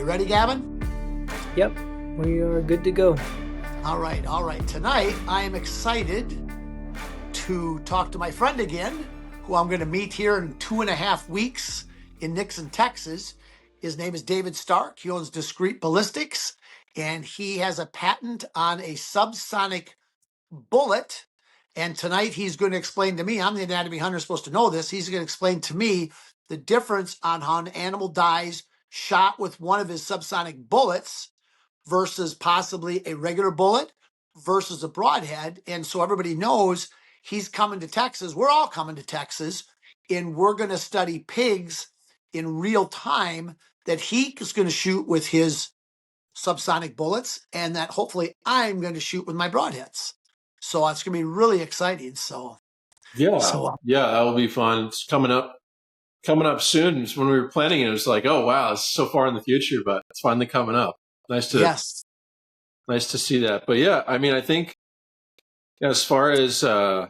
You ready, Gavin? Yep, we are good to go. All right. Tonight, I am excited to talk to my friend again, who I'm going to meet here in 2.5 weeks in Nixon, Texas. His name is David Stark. He owns Discreet Ballistics, and he has a patent on a subsonic bullet. And tonight he's going to explain to me, I'm the anatomy hunter supposed to know this, he's going to explain to me the difference on how an animal dies shot with one of his subsonic bullets versus possibly a regular bullet versus a broadhead. And so everybody knows he's coming to Texas. We're all coming to Texas, and we're going to study pigs in real time that he is going to shoot with his subsonic bullets, and that hopefully I'm going to shoot with my broadheads. So it's going to be really exciting. Yeah, that will be fun. It's coming up soon. When we were planning it, it was like, oh wow, it's so far in the future, but it's finally coming up. Nice to see that. But yeah, I mean, I think as far as broadheads,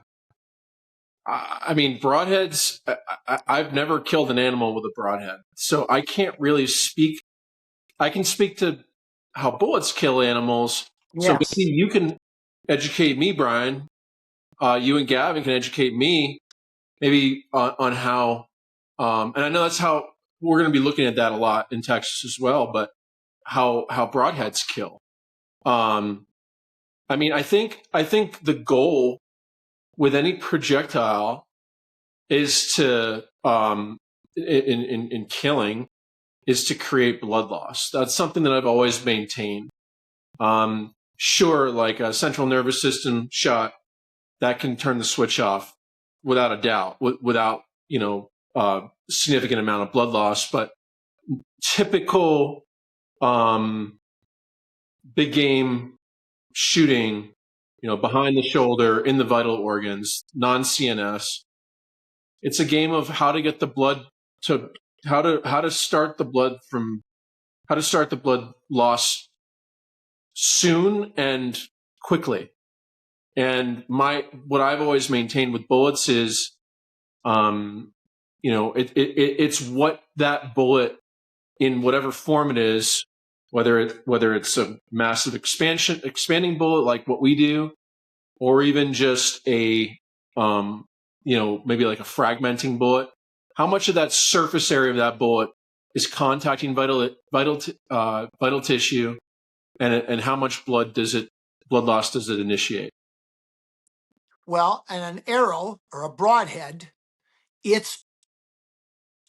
I've never killed an animal with a broadhead, so I can't really speak. I can speak to how bullets kill animals. Yes. So maybe you can educate me, Brian. You and Gavin can educate me maybe on how, and I know that's how we're going to be looking at that a lot in Texas as well, but how broadheads kill. I think the goal with any projectile is to, in killing, is to create blood loss. That's something that I've always maintained. Sure, like a central nervous system shot, that can turn the switch off without a doubt, without, significant amount of blood loss. But typical big game shooting, behind the shoulder, in the vital organs, non-CNS, it's a game of how to get the blood to, how to start the blood loss soon and quickly. And what I've always maintained with bullets is, it's what that bullet, in whatever form it is, whether it's a massive expanding bullet like what we do, or even just a, maybe like a fragmenting bullet. How much of that surface area of that bullet is contacting vital tissue, and how much blood loss does it initiate? Well, and an arrow or a broadhead, it's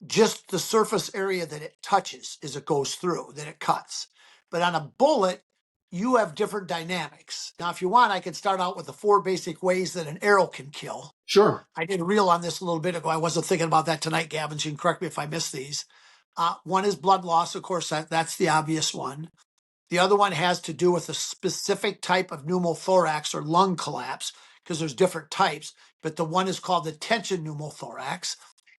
just the surface area that it touches as it goes through, that it cuts. But on a bullet, you have different dynamics. Now, if you want, I could start out with the 4 basic ways that an arrow can kill. Sure. I did a reel on this a little bit ago. I wasn't thinking about that tonight, Gavin, so you can correct me if I miss these. One is blood loss. Of course, that's the obvious one. The other one has to do with a specific type of pneumothorax or lung collapse, because there's different types, but the one is called the tension pneumothorax.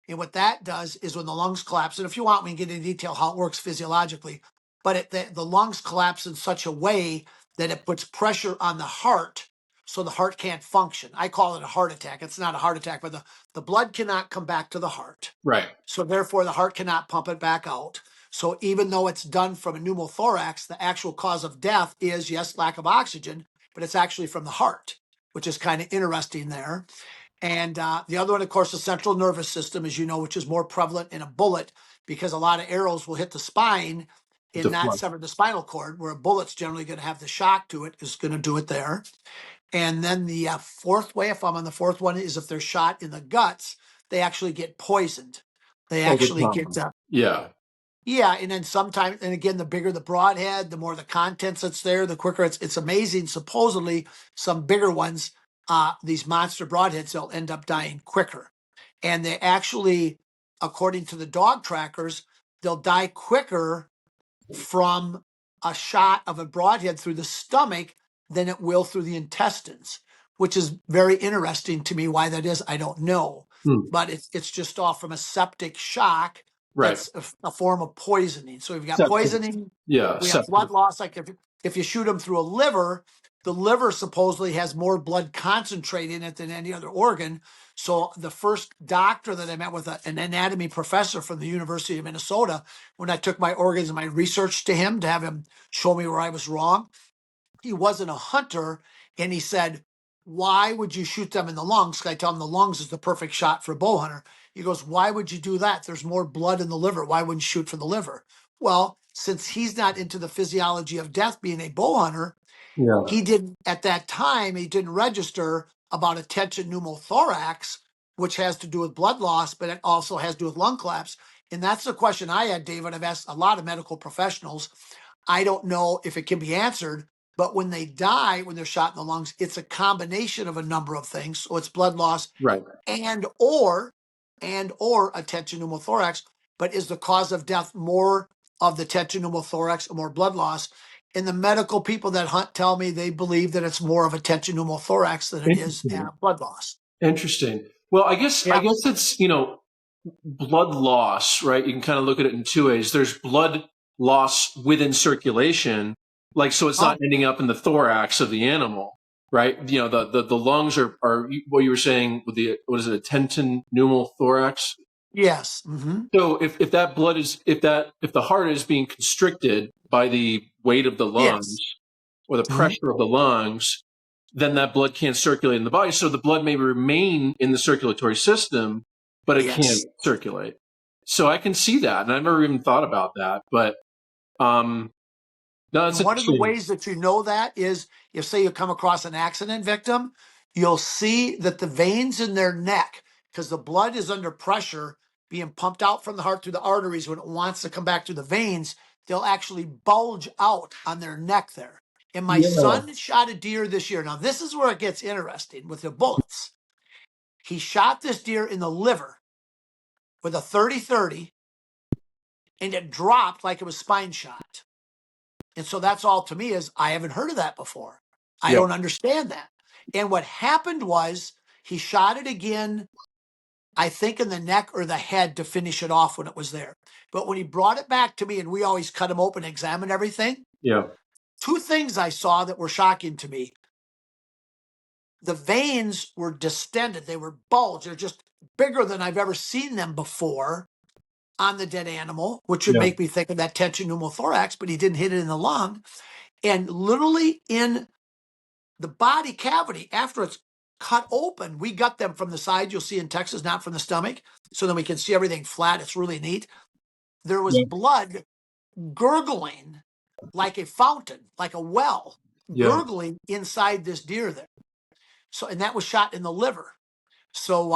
And what that does is when the lungs collapse, and if you want, we can get into detail how it works physiologically, but the lungs collapse in such a way that it puts pressure on the heart, so the heart can't function. I call it a heart attack. It's not a heart attack, but the blood cannot come back to the heart. Right. So therefore, the heart cannot pump it back out. So even though it's done from a pneumothorax, the actual cause of death is, yes, lack of oxygen, but it's actually from the heart, which is kind of interesting there. And the other one, of course, the central nervous system, as you know, which is more prevalent in a bullet, because a lot of arrows will hit the spine and not sever the spinal cord, where a bullet's generally going to have the shock to it, is going to do it there. And then the fourth way, if I'm on the fourth one, is if they're shot in the guts, they actually get poisoned. They actually get... Yeah, and then sometimes, and again, the bigger the broadhead, the more the contents that's there, the quicker it's amazing. Supposedly, some bigger ones, these monster broadheads, they'll end up dying quicker. And they actually, according to the dog trackers, they'll die quicker from a shot of a broadhead through the stomach than it will through the intestines, which is very interesting to me. Why that is, I don't know. But it's just off from a septic shock. Right. That's a form of poisoning. So we've got poisoning. Yeah. We have blood loss. Like if you shoot them through a liver, the liver supposedly has more blood concentrate in it than any other organ. So the first doctor that I met with, an anatomy professor from the University of Minnesota, when I took my organs and my research to him to have him show me where I was wrong, he wasn't a hunter. And he said, why would you shoot them in the lungs? I tell him the lungs is the perfect shot for a bow hunter. He goes, why would you do that? There's more blood in the liver. Why wouldn't you shoot for the liver? Well, since he's not into the physiology of death being a bow hunter, Yeah. he didn't, at that time, he didn't register about a tension pneumothorax, which has to do with blood loss, but it also has to do with lung collapse. And that's the question I had, David. I've asked a lot of medical professionals. I don't know if it can be answered, but when they die, when they're shot in the lungs, it's a combination of a number of things. So it's blood loss Right. and or a tension pneumothorax. But is the cause of death more of the tension pneumothorax or more blood loss? And the medical people that hunt tell me they believe that it's more of a tension pneumothorax than it is blood loss. Interesting. Well, I guess it's, blood loss, right? You can kind of look at it in two ways. There's blood loss within circulation, like, so it's not ending up in the thorax of the animal, right? The lungs are what you were saying with what is it, a tension pneumothorax? Yes. Mm-hmm. So if that blood is, if the heart is being constricted by the weight of the lungs or the pressure of the lungs, then that blood can't circulate in the body. So the blood may remain in the circulatory system, but it can't circulate. So I can see that. And I've never even thought about that. But no, that's one of the ways that you know that is if, say, you come across an accident victim, you'll see that the veins in their neck, because the blood is under pressure being pumped out from the heart through the arteries when it wants to come back to the veins, they'll actually bulge out on their neck there. And my son shot a deer this year. Now, this is where it gets interesting with the bullets. He shot this deer in the liver with a 30-30, and it dropped like it was spine shot. And so that's all to me is I haven't heard of that before. I don't understand that. And what happened was he shot it again, I think in the neck or the head to finish it off when it was there. But when he brought it back to me, and we always cut him open and examine everything. Yeah. Two things I saw that were shocking to me. The veins were distended. They were bulged. They're just bigger than I've ever seen them before on the dead animal, which would make me think of that tension pneumothorax, but he didn't hit it in the lung. And literally in the body cavity, after it's cut open, we gut them from the side, you'll see in Texas, not from the stomach, so then we can see everything flat. It's really neat. There was blood gurgling like a fountain, like a well, gurgling inside this deer there. So, and that was shot in the liver. So,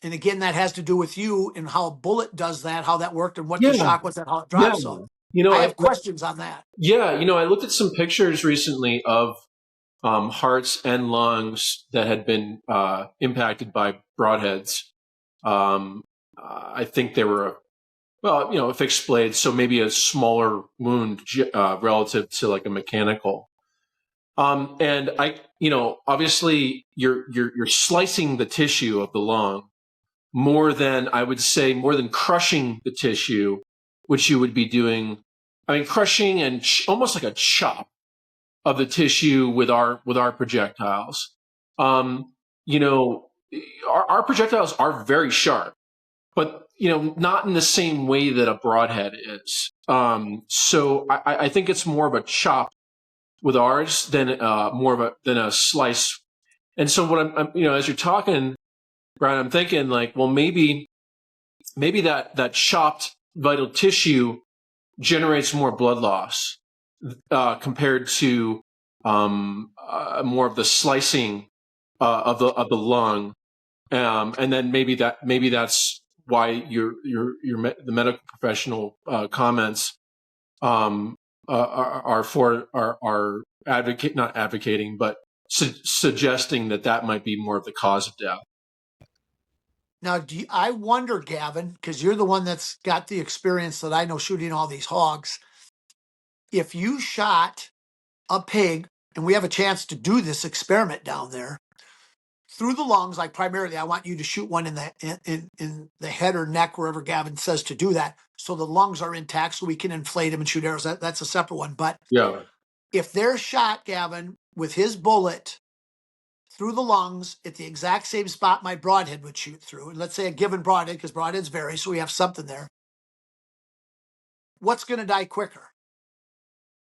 and again, that has to do with you and how a bullet does that, how that worked, and what the shock was and how it dropped. So, I have questions on that. Yeah, I looked at some pictures recently of hearts and lungs that had been impacted by broadheads. I think they were, a fixed blade, so maybe a smaller wound relative to like a mechanical. And obviously you're slicing the tissue of the lung more than crushing the tissue, which you would be doing. I mean, crushing and almost like a chop of the tissue with our projectiles. Our projectiles are very sharp, but not in the same way that a broadhead is. So I think it's more of a chop with ours than than a slice. And so what I'm as you're talking, Brian, I'm thinking like, well, maybe that chopped vital tissue generates more blood loss compared to more of the slicing of the lung, and then maybe that's why the medical professional comments are not advocating, but suggesting that might be more of the cause of death. Now, I wonder, Gavin, because you're the one that's got the experience that I know shooting all these hogs. If you shot a pig, and we have a chance to do this experiment down there, through the lungs, like primarily, I want you to shoot one in the head or neck, wherever Gavin says to do that, so the lungs are intact, so we can inflate them and shoot arrows. That's a separate one. But if they're shot, Gavin, with his bullet through the lungs at the exact same spot my broadhead would shoot through, and let's say a given broadhead, because broadheads vary, so we have something there, what's going to die quicker?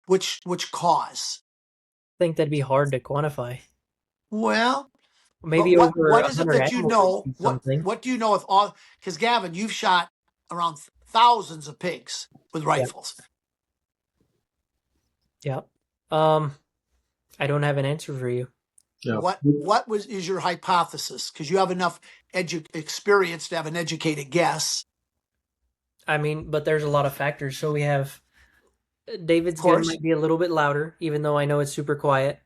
Which cause? I think that'd be hard to quantify. Well, Maybe but over what is it 100 that you animals know? would be something. What do you know with all? Because Gavin, you've shot around thousands of pigs with rifles. Yeah. I don't have an answer for you. Yeah. What is your hypothesis? Because you have enough experience to have an educated guess. I mean, but there's a lot of factors. So we have David's gun might be a little bit louder, even though I know it's super quiet.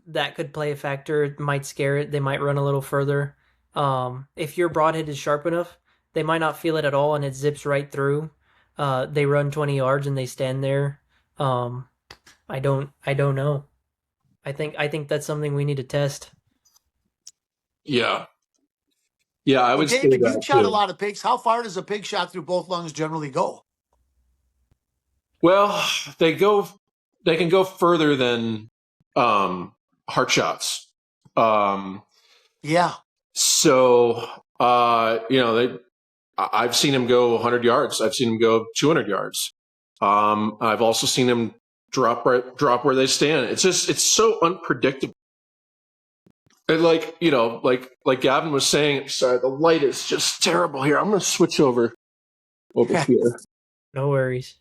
That could play a factor. It might scare it. They might run a little further. If your broadhead is sharp enough, they might not feel it at all, and it zips right through. They run 20 yards and they stand there. I don't know. I think that's something we need to test. Yeah. Yeah, I would say David, that you've shot too. a lot of pigs. How far does a pig shot through both lungs generally go? Well, they can go further than heart shots. Yeah. So I've seen him go 100 yards. I've seen him go 200 yards. I've also seen him drop where they stand. It's so unpredictable. And like Gavin was saying, sorry, the light is just terrible here. I'm going to switch over here. No worries.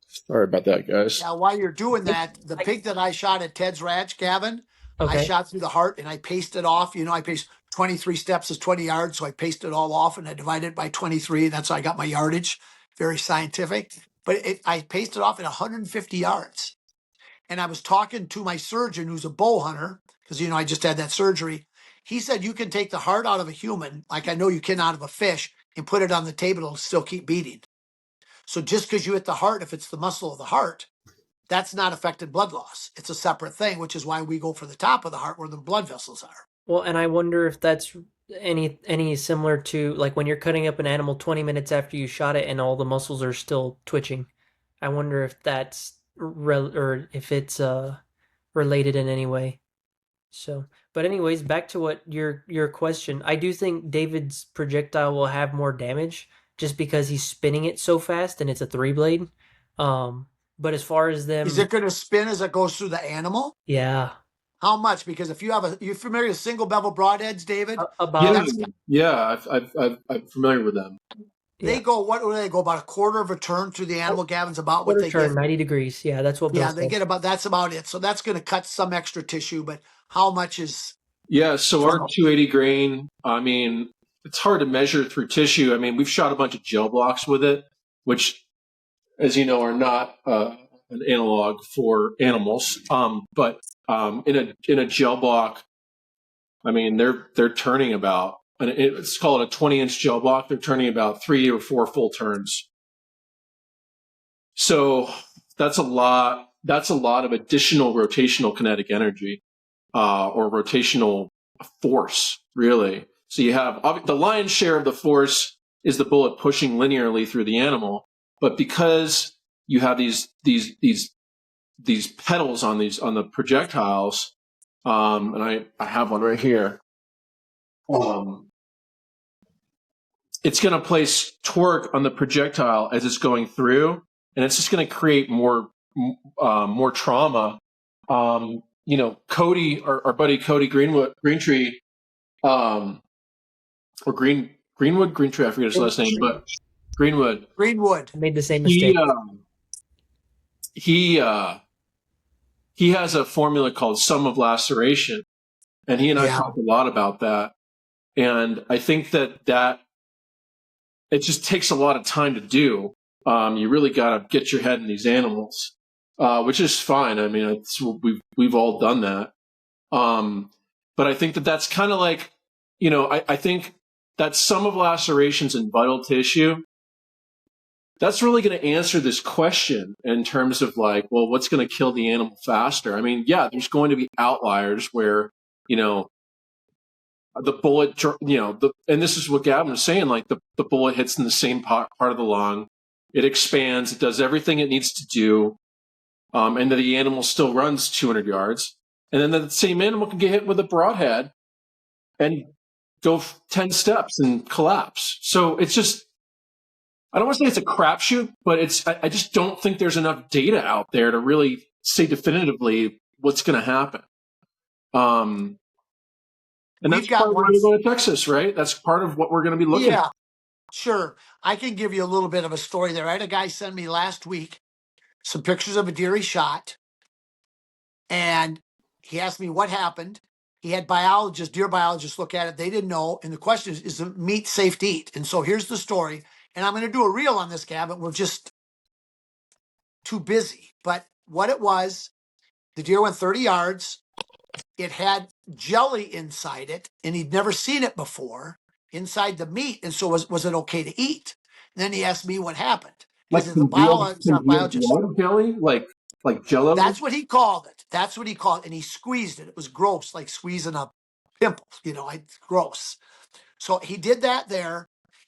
Sorry about that, guys. Now, while you're doing that, the pig that I shot at Ted's Ranch, Gavin, Okay. I shot through the heart and I paced it off. I paced 23 steps is 20 yards, so I paced it all off and I divided it by 23. That's how I got my yardage. Very scientific. But I paced it off at 150 yards. And I was talking to my surgeon, who's a bow hunter, because I just had that surgery. He said you can take the heart out of a human, like I know you can out of a fish, and put it on the table, it'll still keep beating. So just because you hit the heart, if it's the muscle of the heart, that's not affected blood loss. It's a separate thing, which is why we go for the top of the heart where the blood vessels are. Well, and I wonder if that's any similar to like when you're cutting up an animal 20 minutes after you shot it and all the muscles are still twitching. I wonder if that's or if it's related in any way. So, but anyways, back to what your question. I do think David's projectile will have more damage just because he's spinning it so fast and it's a 3-blade. But as far as them, is it going to spin as it goes through the animal? Yeah. How much? Because if you're familiar with single bevel broadheads, David? Yeah, I'm familiar with them. They go, what do they go, about a quarter of a turn through the animal, Gavin's about what they turn, get. 90 degrees. Yeah, that's what Bill they get that's about it. So that's going to cut some extra tissue, but how much is... Yeah, so our 280 grain, I mean, it's hard to measure through tissue. I mean, we've shot a bunch of gel blocks with it, which, as you know, are not an analog for animals. But in a gel block, I mean, they're turning about, and it's called a 20-inch gel block. They're turning about 3 or 4 full turns. So that's a lot. That's a lot of additional rotational kinetic energy, or rotational force, really. So you have the lion's share of the force is the bullet pushing linearly through the animal, but because you have these pedals on the projectiles, and I have one right here. It's going to place torque on the projectile as it's going through, and it's just going to create more trauma. Cody, our buddy Cody Greentree, or Greentree, I forget his last name, but Greenwood made the same mistake. He has a formula called sum of laceration, and he and I talk a lot about that. And I think that it just takes a lot of time to do. You really got to get your head in these animals, which is fine. I mean, we've all done that. But I think that's kind of like, I think that sum of lacerations in vital tissue, that's really going to answer this question in terms of like, well, what's going to kill the animal faster? I mean, yeah, there's going to be outliers where, the bullet, and this is what Gavin was saying, like the bullet hits in the same part of the lung. It expands. It does everything it needs to do. and that the animal still runs 200 yards. And then that same animal can get hit with a broadhead and go 10 steps and collapse. So it's just, I don't want to say it's a crapshoot, but I just don't think there's enough data out there to really say definitively what's going to happen. And that's part of why we go to Texas, right? That's part of what we're going to be looking at. Sure. I can give you a little bit of a story there. I had a guy send me last week some pictures of a deer he shot, and he asked me what happened. He had deer biologists look at it. They didn't know. And the question is the meat safe to eat? And so here's the story. And I'm going to do a reel on this, Gavin. We're just too busy. But what it was, the deer went 30 yards. It had jelly inside it, and he'd never seen it before inside the meat. And so was it okay to eat? And then he asked me what happened. Like the biologist jelly, like Jello. That's what he called it. That's what he called it. And he squeezed it. It was gross, like squeezing a pimple. Gross. So he did that there,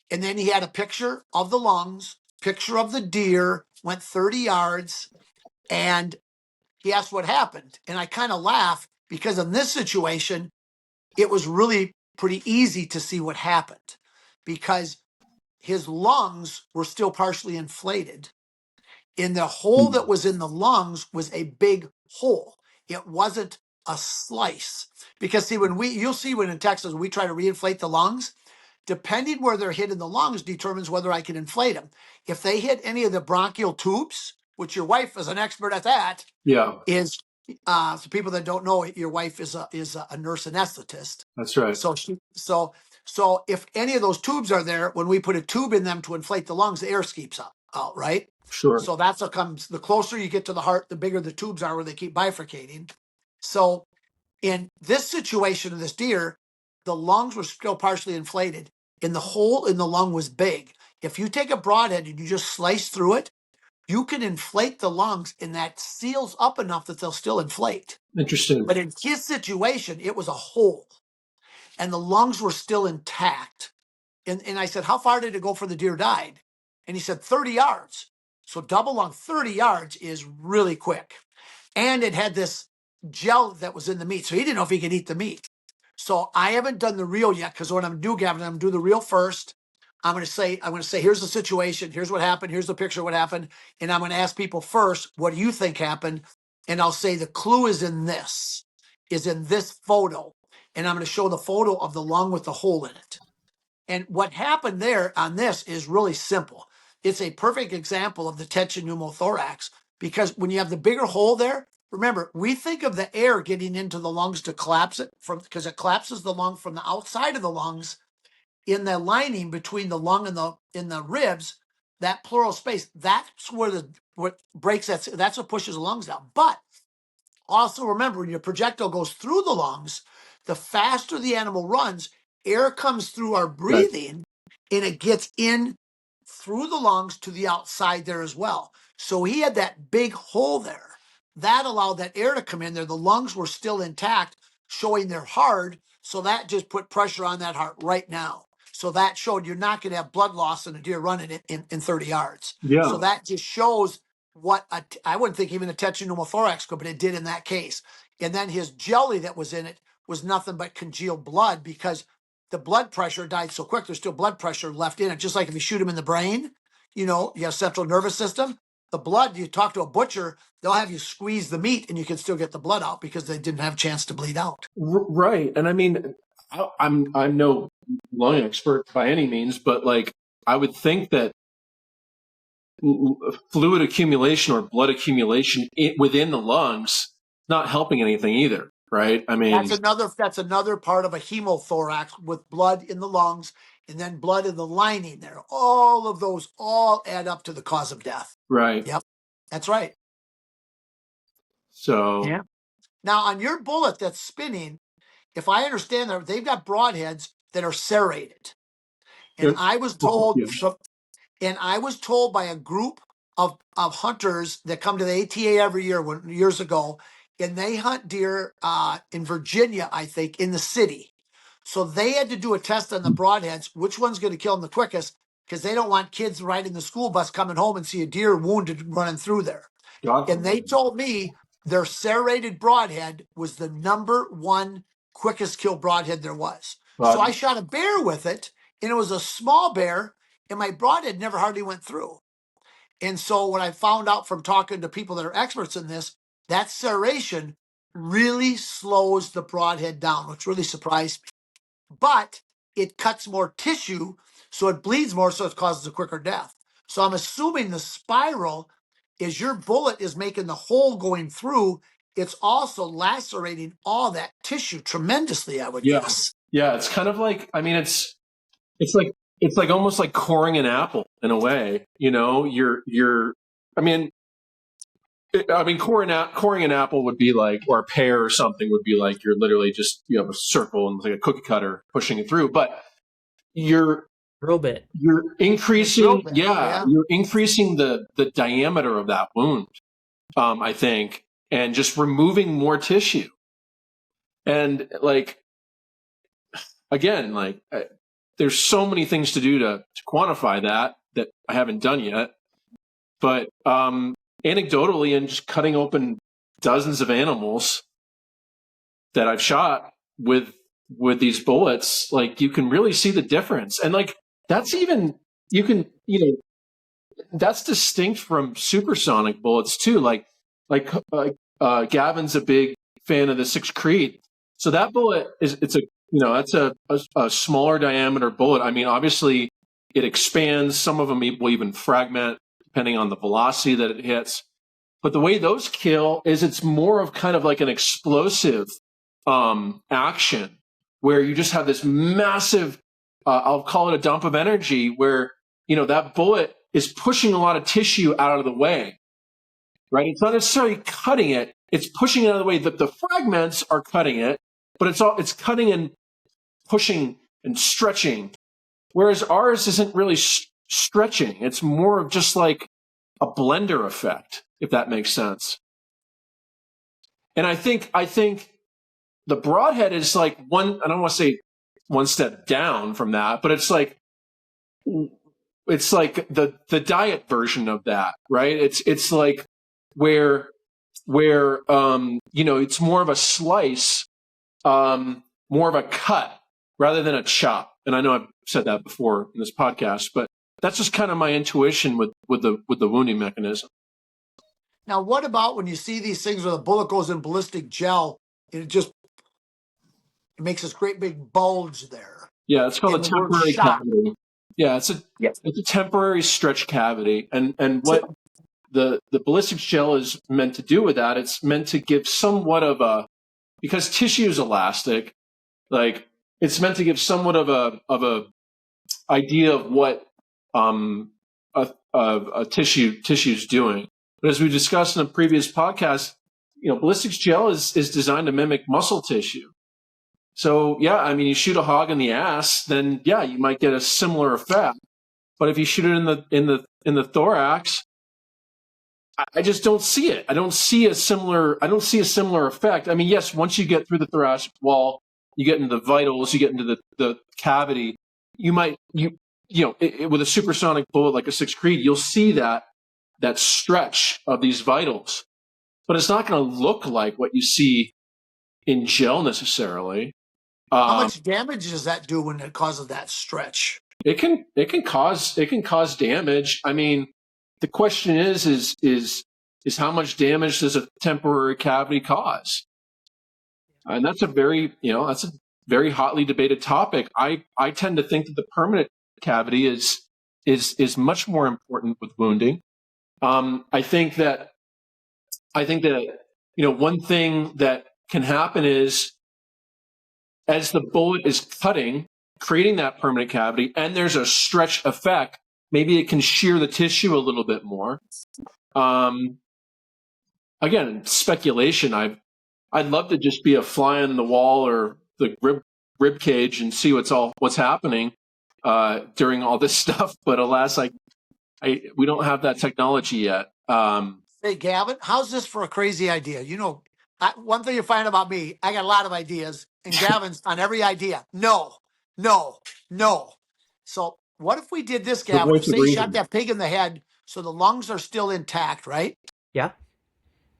and then he had a picture of the lungs, picture of the deer, went 30 yards, and he asked what happened. And I kind of laughed because in this situation, it was really pretty easy to see what happened because his lungs were still partially inflated. In the hole that was in the lungs was a big hole. It wasn't a slice. Because see, you'll see when in Texas, we try to reinflate the lungs, depending where they're hit in the lungs determines whether I can inflate them. If they hit any of the bronchial tubes, which your wife is an expert at that, is for people that don't know, your wife is a nurse anesthetist. That's right. So if any of those tubes are there, when we put a tube in them to inflate the lungs, the air escapes out, right? Sure. So that's what comes. The closer you get to the heart, the bigger the tubes are where they keep bifurcating. So in this situation of this deer, the lungs were still partially inflated and the hole in the lung was big. If you take a broadhead and you just slice through it, you can inflate the lungs and that seals up enough that they'll still inflate. Interesting. But in his situation, it was a hole and the lungs were still intact. And I said, how far did it go for the deer died? And he said 30 yards. So double lung 30 yards is really quick. And it had this gel that was in the meat. So he didn't know if he could eat the meat. So I haven't done the reel yet because what I'm going to do, Gavin, I'm going to do the reel first. I'm going to say, here's the situation. Here's what happened. Here's the picture of what happened. And I'm going to ask people first, what do you think happened? And I'll say the clue is in this photo. And I'm going to show the photo of the lung with the hole in it. And what happened there on this is really simple. It's a perfect example of the tension pneumothorax because when you have the bigger hole there, remember, we think of the air getting into the lungs to collapse it because it collapses the lung from the outside of the lungs in the lining between the lung and the ribs, that pleural space. That's where what breaks that's what pushes the lungs down. But also remember, when your projectile goes through the lungs, the faster the animal runs, air comes through our breathing and it gets in through the lungs to the outside there as well. So he had that big hole there. That allowed that air to come in there. The lungs were still intact, showing they're hard. So that just put pressure on that heart right now. So that showed you're not going to have blood loss in a deer running it in 30 yards. Yeah. So that just shows what I wouldn't think even a tension pneumothorax could, but it did in that case. And then his jelly that was in it was nothing but congealed blood because the blood pressure died so quick. There's still blood pressure left in it. Just like if you shoot him in the brain, you have central nervous system. The blood, you talk to a butcher, they'll have you squeeze the meat and you can still get the blood out because they didn't have a chance to bleed out. Right. And I mean, I'm no lung expert by any means, but like I would think that fluid accumulation or blood accumulation within the lungs not helping anything either. Right. I mean, that's another part of a hemothorax with blood in the lungs and then blood in the lining there. All of those all add up to the cause of death. Right. Yep. That's right. So yeah. Now on your bullet that's spinning, if I understand that, they've got broadheads that are serrated. And I was told by a group of hunters that come to the ATA every year years ago, and they hunt deer in Virginia, I think, in the city. So they had to do a test on the broadheads, which one's going to kill them the quickest, because they don't want kids riding the school bus coming home and see a deer wounded running through there. And they told me their serrated broadhead was the #1 quickest kill broadhead there was. So I shot a bear with it, and it was a small bear, and my broadhead never hardly went through. And so what I found out from talking to people that are experts in this, that serration really slows the broadhead down, which really surprised me. But it cuts more tissue, so it bleeds more, so it causes a quicker death. So I'm assuming the spiral is your bullet is making the hole going through. It's also lacerating all that tissue tremendously, I would guess. Yeah, it's kind of like, I mean, it's like almost like coring an apple in a way. You know, coring an apple would be like, or a pear or something would be like you're literally just, you have a circle and like a cookie cutter pushing it through. But you're increasing, you're increasing the diameter of that wound, I think, and just removing more tissue. And like, again, like, there's so many things to do to quantify that I haven't done yet. But anecdotally, and just cutting open dozens of animals that I've shot with these bullets, like, you can really see the difference. And like, that's even, that's distinct from supersonic bullets too. Like Gavin's a big fan of the Discreet. So that bullet that's a smaller diameter bullet. I mean, obviously it expands. Some of them will even fragment depending on the velocity that it hits. But the way those kill is it's more of kind of like an explosive action where you just have this massive, I'll call it a dump of energy where, that bullet is pushing a lot of tissue out of the way, right? It's not necessarily cutting it. It's pushing it out of the way. The fragments are cutting it, but it's cutting and pushing and stretching. Whereas ours isn't really stretching. It's more of just like a blender effect, if that makes sense. And I think the broadhead is like I don't want to say one step down from that, but it's like the diet version of that, right? It's like where it's more of a slice, more of a cut rather than a chop. And I know I've said that before in this podcast, but that's just kind of my intuition with the wounding mechanism. Now, what about when you see these things where the bullet goes in ballistic gel and it makes this great big bulge there? Yeah, it's called a temporary cavity. Yeah, it's a temporary stretch cavity. And what the ballistics gel is meant to do with that, it's meant to give somewhat of because tissue is elastic, like it's meant to give somewhat of a idea of what a tissue's doing. But as we discussed in a previous podcast, ballistics gel is designed to mimic muscle tissue. So yeah, I mean, you shoot a hog in the ass, then yeah, you might get a similar effect. But if you shoot it in the thorax, I just don't see it. I don't see a similar effect. I mean, yes, once you get through the thoracic wall, you get into the vitals, you get into the cavity, you might with a supersonic bullet like a Discreet, you'll see that stretch of these vitals, but it's not going to look like what you see in gel necessarily. How much damage does that do when it causes that stretch? It can cause damage. I mean, the question is how much damage does a temporary cavity cause? And that's a very hotly debated topic. I tend to think that the permanent cavity is much more important with wounding. I think that one thing that can happen is as the bullet is cutting, creating that permanent cavity, and there's a stretch effect, maybe it can shear the tissue a little bit more. Again, speculation. I'd love to just be a fly on the wall or the rib cage and see what's happening during all this stuff, but alas, we don't have that technology yet. Hey, Gavin, how's this for a crazy idea? One thing you find about me, I got a lot of ideas, and Gavin's on every idea. No. So what if we did this, Gavin? Say you shot that pig in the head, so the lungs are still intact, right? Yeah.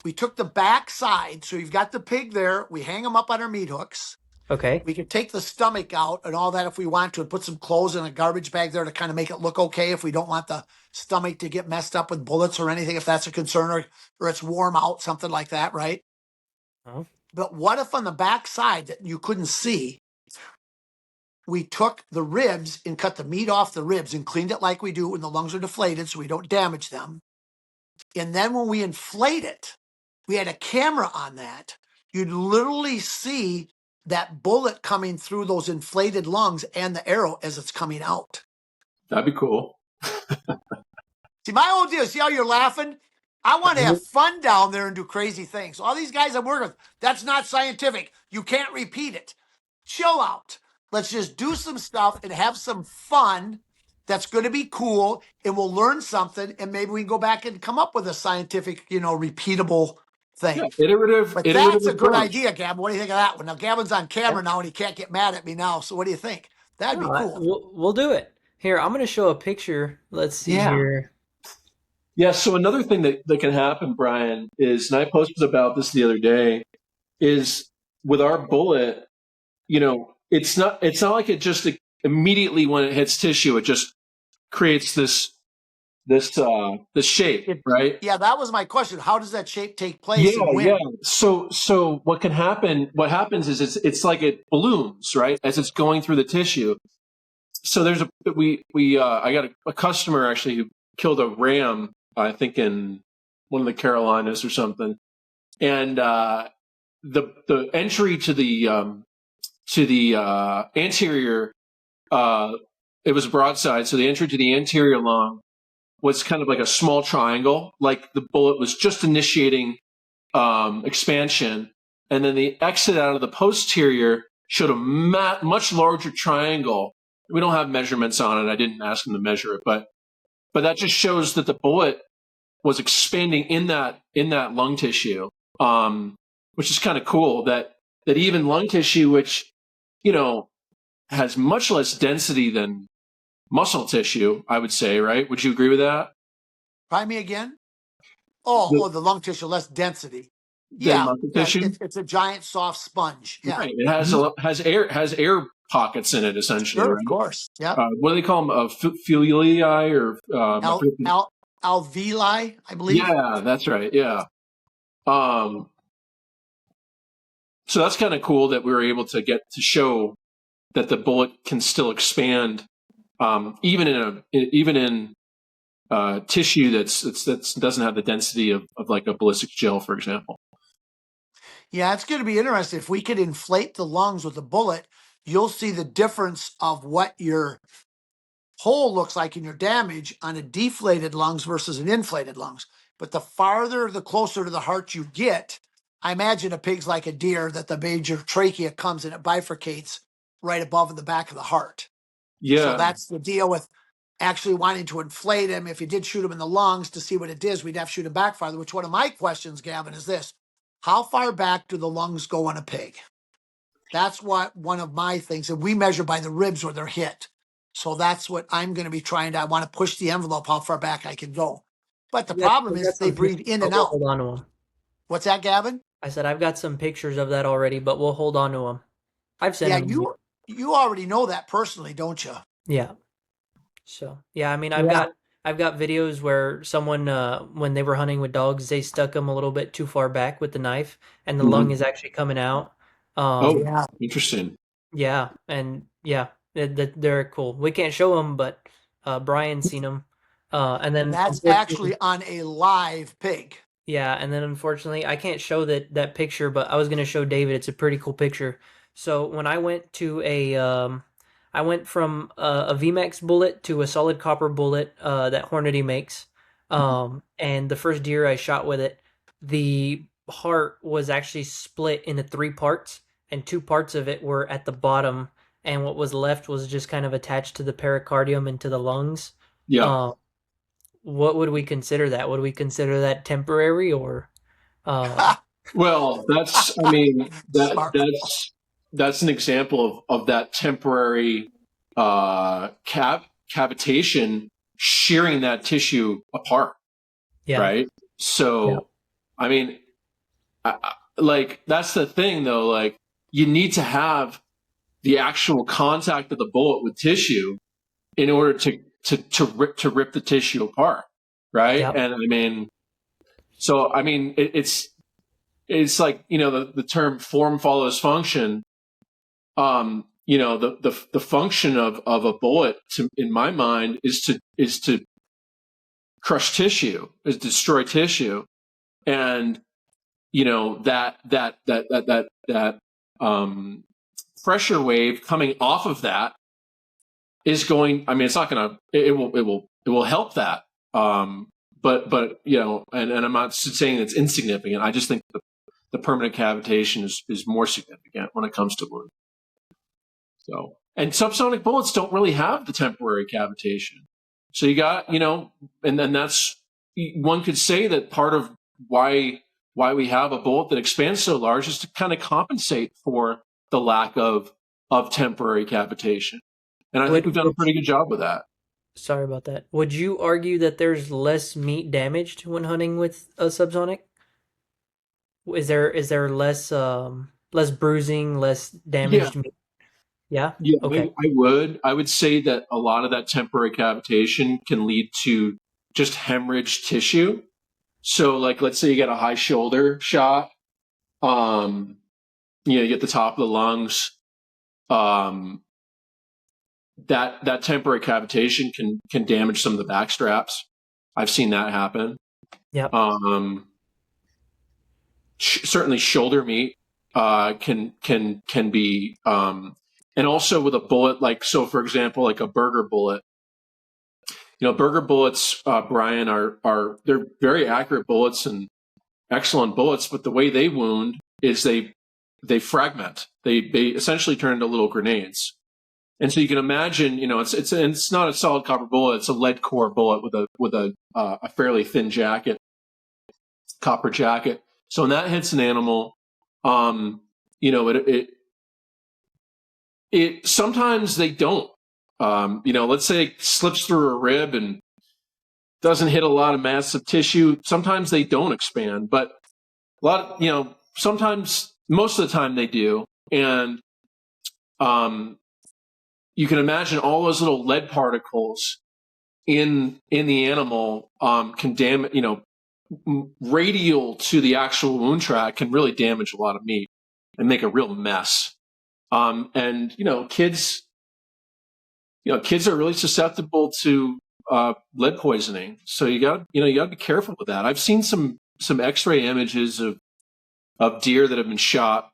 we took the back side. So you've got the pig there. We hang them up on our meat hooks. Okay. We can take the stomach out and all that if we want to, and put some clothes in a garbage bag there to kind of make it look okay if we don't want the stomach to get messed up with bullets or anything, if that's a concern, or it's warm out, something like that, right? Oh. But what if on the back side that you couldn't see, we took the ribs and cut the meat off the ribs and cleaned it like we do when the lungs are deflated so we don't damage them. And then when we inflate it, we had a camera on that. You'd literally see that bullet coming through those inflated lungs and the arrow as it's coming out. That'd be cool. See, my whole deal, see how you're laughing? I want to have fun down there and do crazy things. All these guys I'm working with, that's not scientific. You can't repeat it. Chill out. Let's just do some stuff and have some fun. That's going to be cool, and we'll learn something, and maybe we can go back and come up with a scientific, repeatable thing. Yeah, iterative. But iterative that's a good approach. idea, Gavin. What do you think of that one? Now, Gavin's on camera now, and he can't get mad at me now. So what do you think? That'd be cool. We'll do it. Here, I'm going to show a picture. Let's see here. Yeah, so another thing that can happen, Brian, is, and I posted about this the other day, is with our bullet, it's not like it just immediately when it hits tissue, it just creates this shape, right? Yeah, that was my question. How does that shape take place? Yeah. So what happens is it's like it balloons, right, as it's going through the tissue. So I got a customer actually who killed a ram, I think in one of the Carolinas or something, and the entry to the anterior, it was broadside, so the entry to the anterior lung was kind of like a small triangle, like the bullet was just initiating expansion, and then the exit out of the posterior showed a much larger triangle. We don't have measurements on it. I didn't ask him to measure it, but that just shows that the bullet was expanding in that lung tissue, which is kind of cool. That even lung tissue, which has much less density than muscle tissue, I would say, right? Would you agree with that? Try me again. The lung tissue, less density. Yeah, it's a giant soft sponge. Yeah, right. It has air pockets in it, essentially. Sure, right? Of course. Yeah. What do they call them? Filiae or alveoli, I believe. Yeah, that's right. Yeah. So that's kind of cool that we were able to get to show that the bullet can still expand, even in tissue that doesn't have the density of like a ballistic gel, for example. Yeah, it's going to be interesting. If we could inflate the lungs with a bullet, you'll see the difference of what your hole looks like in your damage on a deflated lungs versus an inflated lungs. But the closer to the heart you get, I imagine a pig's like a deer, that the major trachea comes and it bifurcates right above in the back of the heart. Yeah. So that's the deal with actually wanting to inflate him. If you did shoot him in the lungs to see what it is, we'd have to shoot him back farther, which one of my questions, Gavin, is this. How far back do the lungs go on a pig? That's what one of my things, and we measure by the ribs where they're hit. So that's what I'm going to be I want to push the envelope how far back I can go. But the problem is they breathe in and out. Hold on to them. What's that, Gavin? I said I've got some pictures of that already, but we'll hold on to them. I've sent them. Yeah, you already know that personally, don't you? Yeah. So yeah, I mean, I've got videos where someone, when they were hunting with dogs, they stuck them a little bit too far back with the knife, and the lung is actually coming out. Interesting. Yeah, and yeah, they're cool. We can't show them, but Brian's seen them. And then that's actually on a live pig. Yeah, and then unfortunately, I can't show that picture, but I was going to show David. It's a pretty cool picture. So when I went to I went from a VMAX bullet to a solid copper bullet that Hornady makes. And the first deer I shot with it, the heart was actually split into 3 parts, and 2 parts of it were at the bottom, and what was left was just kind of attached to the pericardium and to the lungs. Yeah. What would we consider that? Would we consider that temporary or? Well, that's an example of that temporary cavitation shearing that tissue apart. Yeah. Right. So, yeah. I mean, like that's the thing though. Like you need to have the actual contact of the bullet with tissue in order to rip the tissue apart, right? Yep. And I mean, so I mean, it's like, you know, the term form follows function. You know, the function of a bullet, in my mind, is to crush tissue, is destroy tissue, and you know that pressure wave coming off of that is going. I mean, it's not going to. It will help that. But you know, and I'm not saying it's insignificant. I just think the permanent cavitation is more significant when it comes to wound. So, and subsonic bullets don't really have the temporary cavitation. So you got, you know, and then that's, one could say that part of why we have a bullet that expands so large is to kind of compensate for the lack of temporary cavitation. And I think we've done a pretty good job with that. Sorry about that. Would you argue that there's less meat damaged when hunting with a subsonic? Is there less bruising, less damaged meat? Yeah. Yeah, Okay. I would say that a lot of that temporary cavitation can lead to just hemorrhage tissue. So, like, let's say you get a high shoulder shot, you know, you get the top of the lungs. That temporary cavitation can damage some of the back straps. I've seen that happen. Yeah. Certainly, shoulder meat can be. And also with a bullet, like, so for example, like a burger bullet, you know, burger bullets, Brian, they're very accurate bullets and excellent bullets, but the way they wound is they fragment. They essentially turn into little grenades. And so you can imagine, you know, it's not a solid copper bullet, it's a lead core bullet with a fairly thin jacket, copper jacket. So when that hits an animal, you know, it sometimes they don't. You know, let's say it slips through a rib and doesn't hit a lot of massive tissue. Sometimes they don't expand, but a lot of, you know, sometimes, most of the time they do. And you can imagine all those little lead particles in the animal can damage, you know, radial to the actual wound track can really damage a lot of meat and make a real mess. And you know, kids are really susceptible to lead poisoning. So you got to be careful with that. I've seen some X-ray images of deer that have been shot,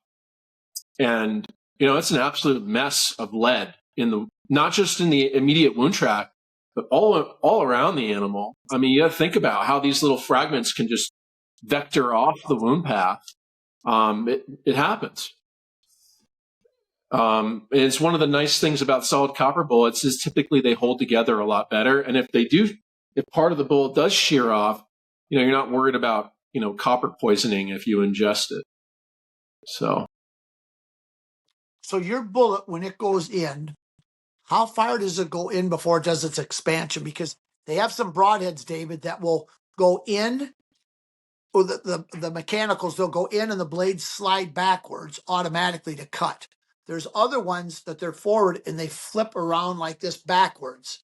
and you know, it's an absolute mess of lead not just in the immediate wound tract, but all around the animal. I mean, you got to think about how these little fragments can just vector off the wound path. It happens. It's one of the nice things about solid copper bullets is typically they hold together a lot better. And if part of the bullet does shear off, you know, you're not worried about, you know, copper poisoning if you ingest it. So your bullet, when it goes in, how far does it go in before it does its expansion? Because they have some broadheads, David, that will go in, or the mechanicals, they'll go in and the blades slide backwards automatically to cut. There's other ones that they're forward and they flip around like this backwards.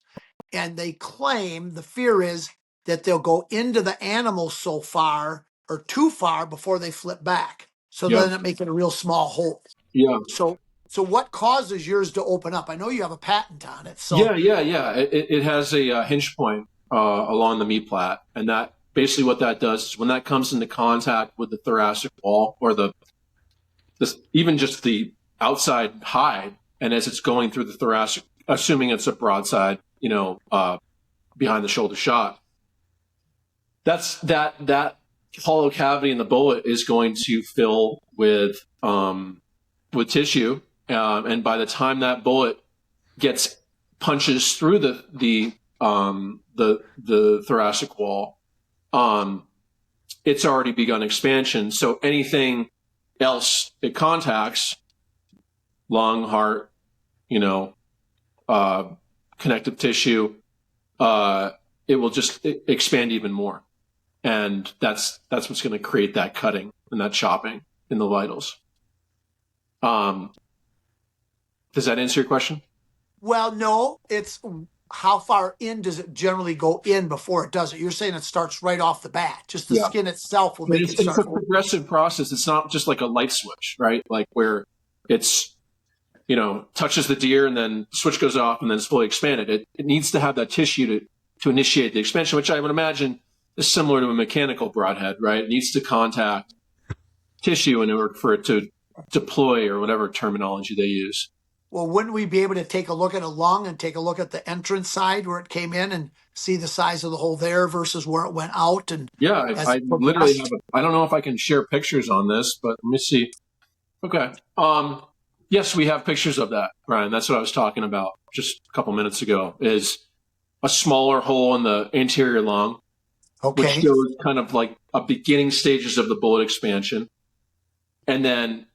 And they claim the fear is that they'll go into the animal so far or too far before they flip back. So then it makes it a real small hole. Yeah. So what causes yours to open up? I know you have a patent on it. So yeah. It has a hinge point along the meat plat, and that basically what that does is when that comes into contact with the thoracic wall or even just the outside hide, and as it's going through the thoracic, assuming it's a broadside, you know, behind the shoulder shot, that hollow cavity in the bullet is going to fill with tissue. And by the time that bullet punches through the thoracic wall, it's already begun expansion. So anything else it contacts, lung, heart, you know, connective tissue, it will just expand even more. and that's what's going to create that cutting and that chopping in the vitals. Does that answer your question? Well, no, it's how far in does it generally go in before it does it? You're saying it starts right off the bat. Just the skin itself will make it start. It's a progressive process. It's not just like a light switch, right? Like where it's, touches the deer and then the switch goes off and then it's fully expanded. It needs to have that tissue to initiate the expansion, which I would imagine is similar to a mechanical broadhead, right? It needs to contact tissue in order for it to deploy, or whatever terminology they use. Well, wouldn't we be able to take a look at a lung and take a look at the entrance side where it came in and see the size of the hole there versus where it went out? And yeah, I literally have I don't know if I can share pictures on this, but let me see. Okay. Yes, we have pictures of that, Brian. That's what I was talking about just a couple minutes ago, is a smaller hole in the anterior lung, which shows kind of like a beginning stages of the bullet expansion. And then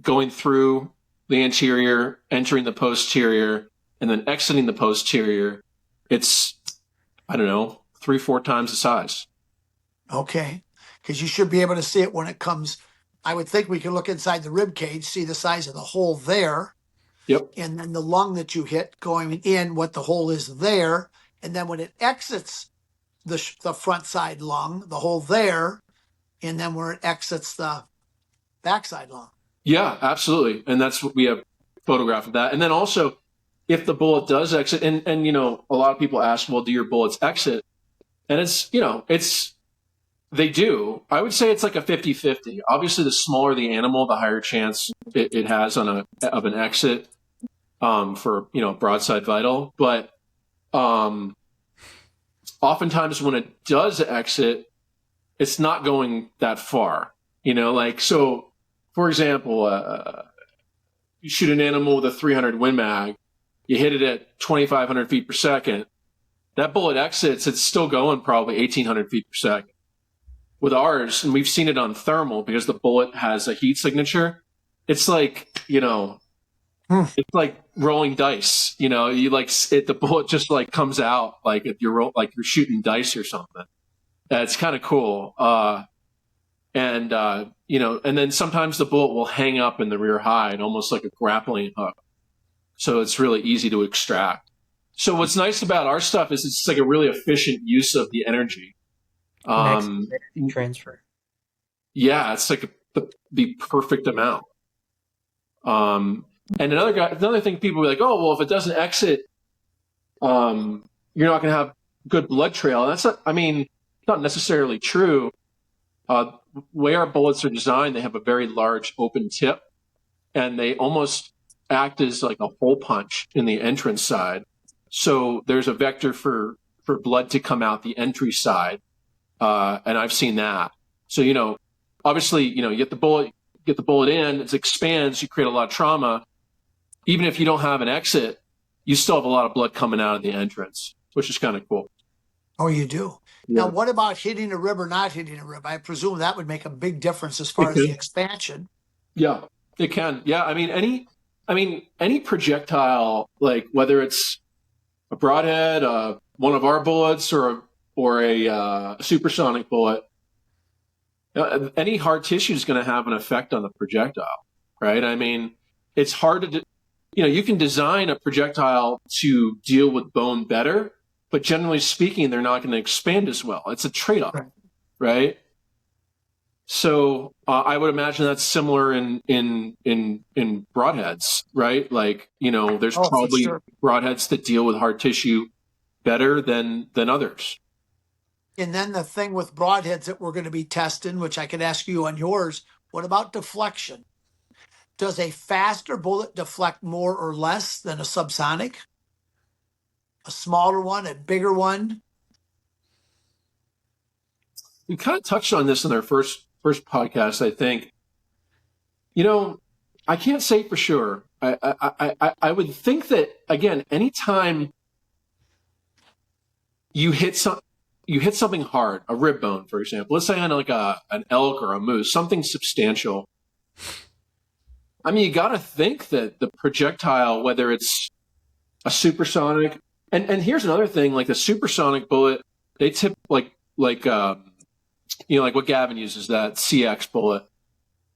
going through the anterior, entering the posterior, and then exiting the posterior, it's, 3-4 times the size. Okay. Because you should be able to see it when it comes. I would think we can look inside the rib cage, see the size of the hole there. Yep. And then the lung that you hit going in, what the hole is there. And then when it exits the front side lung, the hole there. And then where it exits the backside lung. Yeah, absolutely. And that's what we have photograph of that. And then also, if the bullet does exit, and a lot of people ask, well, do your bullets exit? And it's, they do. I would say it's like a 50-50. Obviously, the smaller the animal, the higher chance it has of an exit for, broadside vital. But oftentimes when it does exit, it's not going that far, so, for example, you shoot an animal with a 300 Win Mag, you hit it at 2,500 feet per second. That bullet exits, it's still going probably 1,800 feet per second. With ours, and we've seen it on thermal because the bullet has a heat signature, it's like, it's like rolling dice. You the bullet just like comes out like if you're shooting dice or something. It's kind of cool. And then sometimes the bullet will hang up in the rear hide, almost like a grappling hook. So it's really easy to extract. So what's nice about our stuff is it's like a really efficient use of the energy. Transfer. Yeah, it's like the perfect amount. And another thing, people will be like, oh, well, if it doesn't exit, you're not going to have good blood trail. That's not necessarily true. The way our bullets are designed, they have a very large open tip, and they almost act as like a hole punch in the entrance side. So there's a vector for blood to come out the entry side, and I've seen that. So obviously, you get the bullet in, it expands, you create a lot of trauma. Even if you don't have an exit, you still have a lot of blood coming out of the entrance, which is kind of cool. Oh, you do? Yeah. Now, what about hitting a rib or not hitting a rib? I presume that would make a big difference as far as the expansion. Yeah, it can. Yeah, any projectile, like whether it's a broadhead, one of our bullets, or a supersonic bullet, any hard tissue is going to have an effect on the projectile, right? It's hard to, you can design a projectile to deal with bone better, but generally speaking, they're not going to expand as well. It's a trade-off, right? So I would imagine that's similar in broadheads, right? Like, there's probably broadheads that deal with hard tissue better than others. And then the thing with broadheads that we're going to be testing, which I could ask you on yours, what about deflection? Does a faster bullet deflect more or less than a subsonic? A smaller one, a bigger one? We kind of touched on this in our first podcast, I think. I can't say for sure. I would think that, again, anytime you hit something hard, a rib bone, for example, let's say on like an elk or a moose, something substantial. You got to think that the projectile, whether it's a supersonic, and here's another thing, like the supersonic bullet, they tip like like what Gavin uses, that CX bullet,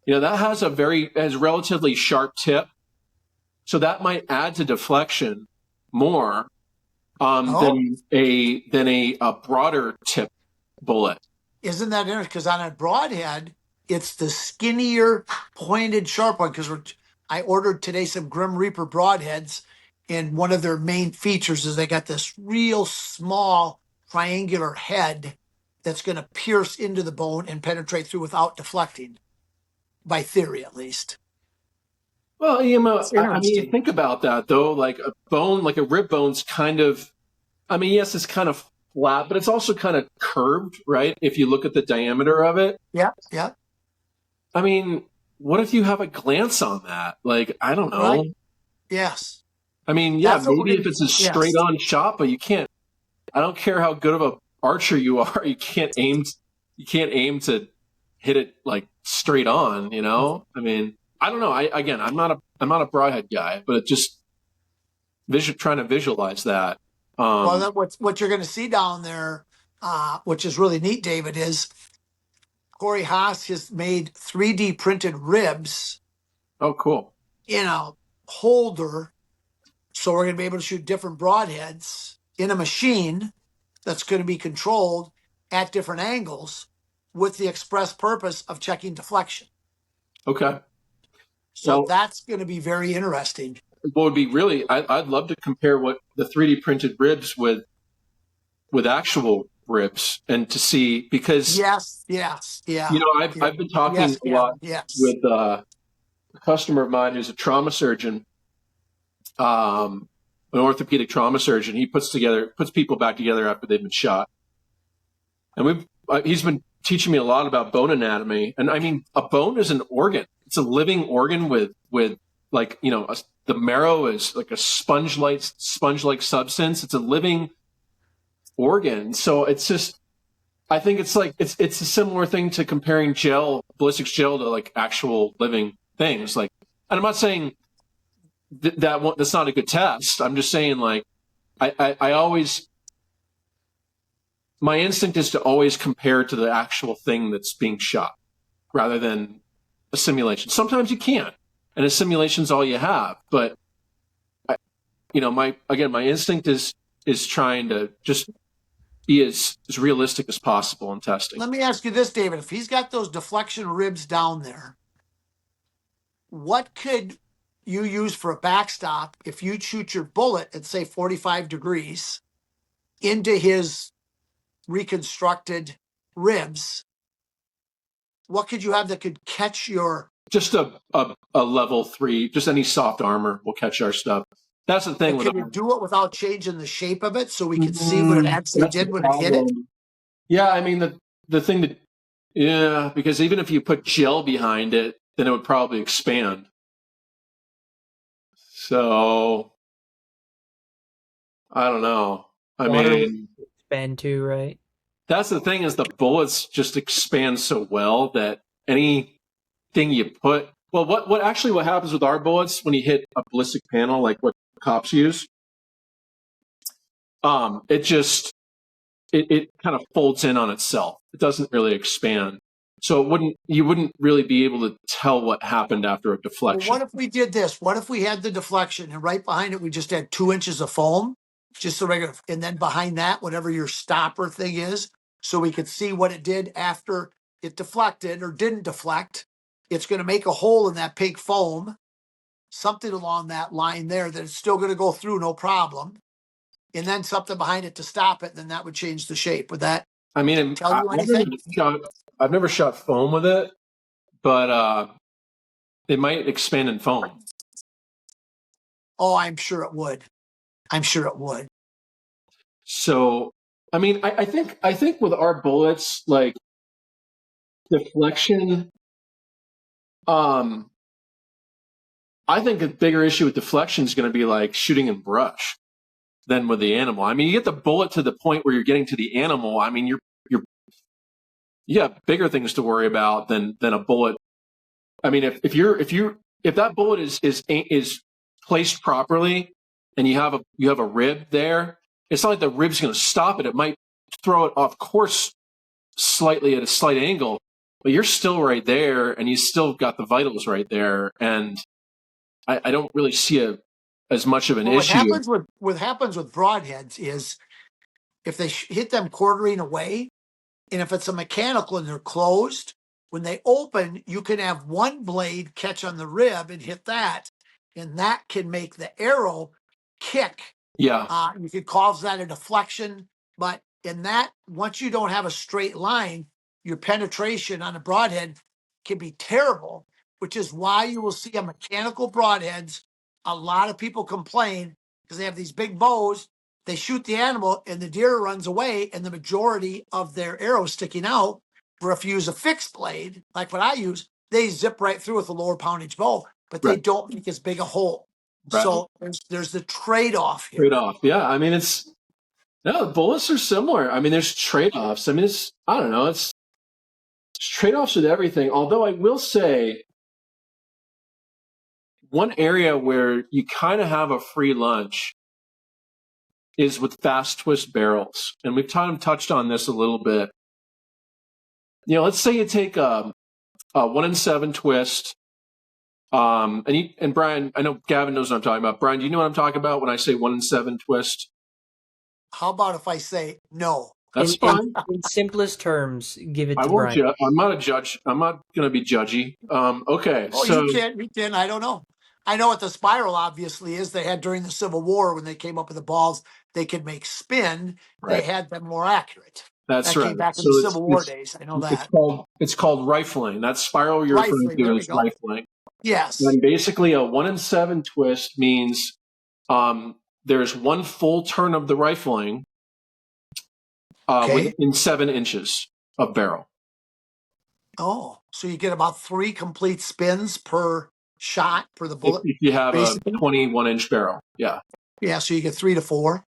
that has relatively sharp tip. So that might add to deflection more than a broader tip bullet. Isn't that interesting? Because on a broadhead, it's the skinnier, pointed, sharp one. Because I ordered today some Grim Reaper broadheads, and one of their main features is they got this real small triangular head that's going to pierce into the bone and penetrate through without deflecting, by theory at least. Well, I mean, think about that though. Like a bone, like a rib bone's kind of, I mean, yes, it's kind of flat, but it's also kind of curved, right? If you look at the diameter of it. Yeah, yeah. I mean, what if you have a glance on that? Like, I don't know. Right. Yes. I mean, yeah, maybe if it's a straight on shot, but you can't, I don't care how good of a archer you are, you can't aim to hit it like straight on, I mean, I don't know. I'm not a broadhead guy, but it just trying to visualize that. Well, what you're going to see down there, which is really neat, David, is Corey Haas has made 3D printed ribs. Oh, cool. In a holder. So we're going to be able to shoot different broadheads in a machine that's going to be controlled at different angles with the express purpose of checking deflection. Okay. So that's going to be very interesting. What would be really, I'd love to compare what the 3D printed ribs with actual ribs and to see, because yes, yeah. I've been talking a lot with a customer of mine who's a trauma surgeon, an orthopedic trauma surgeon. He puts people back together after they've been shot, and he's been teaching me a lot about bone anatomy. And I mean, a bone is an organ. It's a living organ with like, the marrow is like a sponge-like substance. It's a living organ. So it's just, I think it's like, it's a similar thing to comparing ballistics gel to like actual living things. Like, and I'm not saying that's not a good test. I'm just saying, like, I always, my instinct is to always compare to the actual thing that's being shot rather than a simulation. Sometimes you can't, and a simulation's all you have. But my instinct is trying to just be as realistic as possible in testing. Let me ask you this, David. If he's got those deflection ribs down there, what could you use for a backstop if you shoot your bullet at, say, 45 degrees into his reconstructed ribs? What could you have that could catch your... Just a level 3, just any soft armor will catch our stuff. That's the thing. Can you do it without changing the shape of it so we could see what it actually did when it hit it? Yeah, I mean, the thing that, yeah, because even if you put gel behind it, then it would probably expand. So, I don't know. I mean, expand too, right? That's the thing, is the bullets just expand so well that anything you put, well, what happens with our bullets when you hit a ballistic panel, like what cops use, it kind of folds in on itself. It doesn't really expand. So you wouldn't really be able to tell what happened after a deflection. Well, what if we did this? What if we had the deflection and right behind it we just had 2 inches of foam, just a regular, and then behind that, whatever your stopper thing is, so we could see what it did after it deflected or didn't deflect. It's going to make a hole in that pink foam, something along that line there that it's still going to go through, no problem. And then something behind it to stop it, then that would change the shape. Would that tell you anything? I've never shot foam with it, but it might expand in foam. Oh, I'm sure it would. I'm sure it would. So, I mean, I think with our bullets, like deflection, I think a bigger issue with deflection is going to be like shooting in brush than with the animal. I mean, you get the bullet to the point where you're getting to the animal. I mean, you have bigger things to worry about than a bullet. I mean, if that bullet is placed properly and you have a rib there, it's not like the rib's going to stop it. It might throw it off course slightly at a slight angle, but you're still right there, and you still got the vitals right there. And I don't really see as much of an issue. What happens with broadheads is if they hit them quartering away, and if it's a mechanical and they're closed, when they open, you can have one blade catch on the rib and hit that, and that can make the arrow kick. Yeah. You could cause that a deflection, but in that, once you don't have a straight line, your penetration on a broadhead can be terrible, which is why you will see on mechanical broadheads, a lot of people complain because they have these big bows. They shoot the animal and the deer runs away, and the majority of their arrows sticking out. Where if you use a fixed blade, like what I use, they zip right through with a lower poundage bow, but they don't make as big a hole. Right. So there's the trade-off here. Trade-off, yeah. I mean, the bullets are similar. I mean, there's trade-offs. I mean, I don't know, it's trade-offs with everything. Although I will say, one area where you kind of have a free lunch is with fast twist barrels. And we've kind of touched on this a little bit. Let's say you take a 1-in-7 twist. And Brian, I know Gavin knows what I'm talking about. Brian, do you know what I'm talking about when I say 1-in-7 twist? How about if I say no? That's fine. In simplest terms, give it to Brian. I'm not a judge. I'm not going to be judgy. Okay. Oh, so you can. I don't know. I know what the spiral obviously is. They had during the Civil War when they came up with the balls, they could make spin. Right. They had them more accurate. That's right. Came back in the Civil War days. I know that. It's called rifling. That spiral you're referring to is rifling. Yes. And basically, a 1-in-7 twist means there's one full turn of the rifling within 7 inches of barrel. Oh, so you get about 3 complete spins per shot for the bullet. If you have basically a 21-inch barrel, yeah. Yeah, so you get 3 to 4.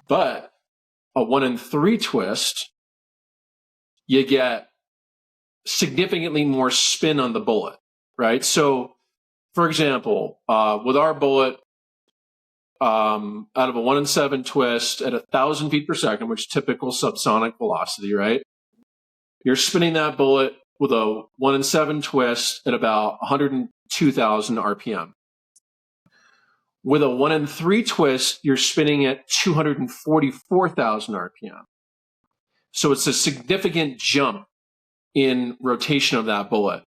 But a 1-in-3 twist, you get significantly more spin on the bullet, right? So, for example, with our bullet, out of a 1-in-7 twist at 1,000 feet per second, which is typical subsonic velocity, right? You're spinning that bullet with a 1-in-7 twist at about 102,000 RPM. With a 1-in-3 twist, you're spinning at 244,000 RPM. So it's a significant jump in rotation of that bullet.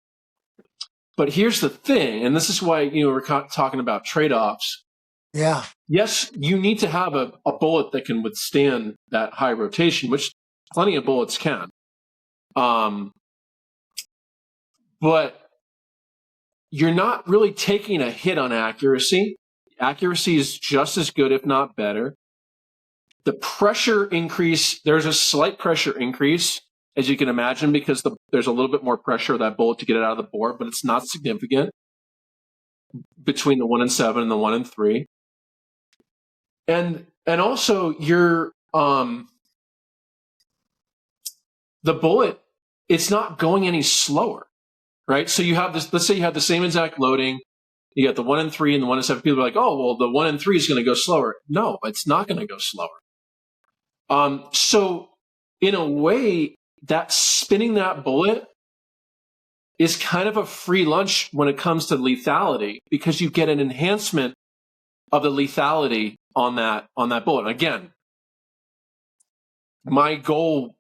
But here's the thing, and this is why we're talking about trade-offs. Yeah. Yes, you need to have a bullet that can withstand that high rotation, which plenty of bullets can. But you're not really taking a hit on accuracy. Accuracy is just as good, if not better. The pressure increase, there's a slight pressure increase, as you can imagine, because there's a little bit more pressure of that bullet to get it out of the bore, but it's not significant between the 1-in-7 and the 1-in-3. And also the bullet, it's not going any slower, right? So you have this, let's say you have the same exact loading, you got the 1-in-3 and the 1-in-7. People are like, oh, well, the 1-in-3 is going to go slower. No, it's not going to go slower. So in a way, that spinning that bullet is kind of a free lunch when it comes to lethality, because you get an enhancement of the lethality on that bullet. Again, my goal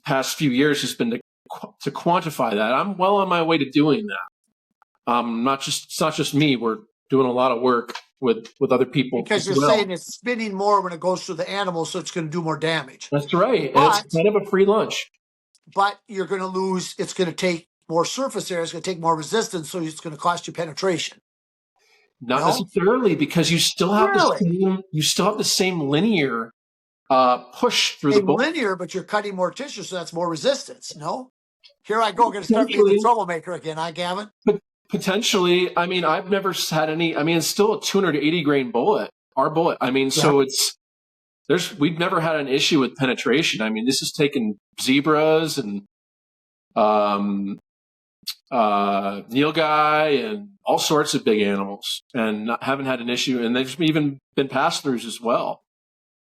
past few years has been to quantify that. I'm well on my way to doing that. It's not just me. We're doing a lot of work with other people. Because you're saying it's spinning more when it goes through the animal, so it's going to do more damage. That's right. And it's kind of a free lunch. But you're going to lose. It's going to take more surface area. It's going to take more resistance, so it's going to cost you penetration. Not necessarily, because you still have the same linear push through the bullet. Linear, but you're cutting more tissue, so that's more resistance. No. Here I go, going to start being the troublemaker again, huh, Gavin? But potentially, I mean, I've never had any. I mean, it's still a 280 grain bullet. Our bullet. I mean, so we've never had an issue with penetration. I mean, this is taking zebras and nilgai and all sorts of big animals, and haven't had an issue. And there's even been pass-throughs as well.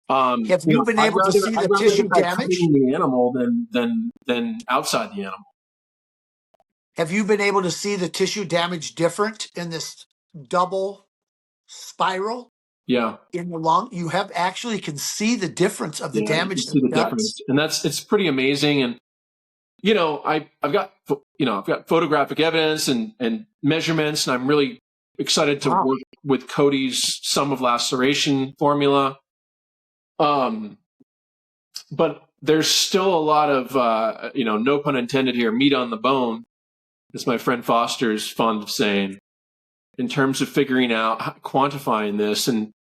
Have you been able to see the tissue get that damage? cutting the animal than outside the animal. Have you been able to see the tissue damage different in this double spiral? Yeah. In the lung, you have actually can see the difference of the Yeah, you damage can that see the it difference, does. and it's pretty amazing. And I've got photographic evidence and measurements, and I'm really excited to work with Cody's sum of laceration formula. But there's still a lot of no pun intended here, meat on the bone, as my friend Foster's fond of saying, in terms of figuring out quantifying this and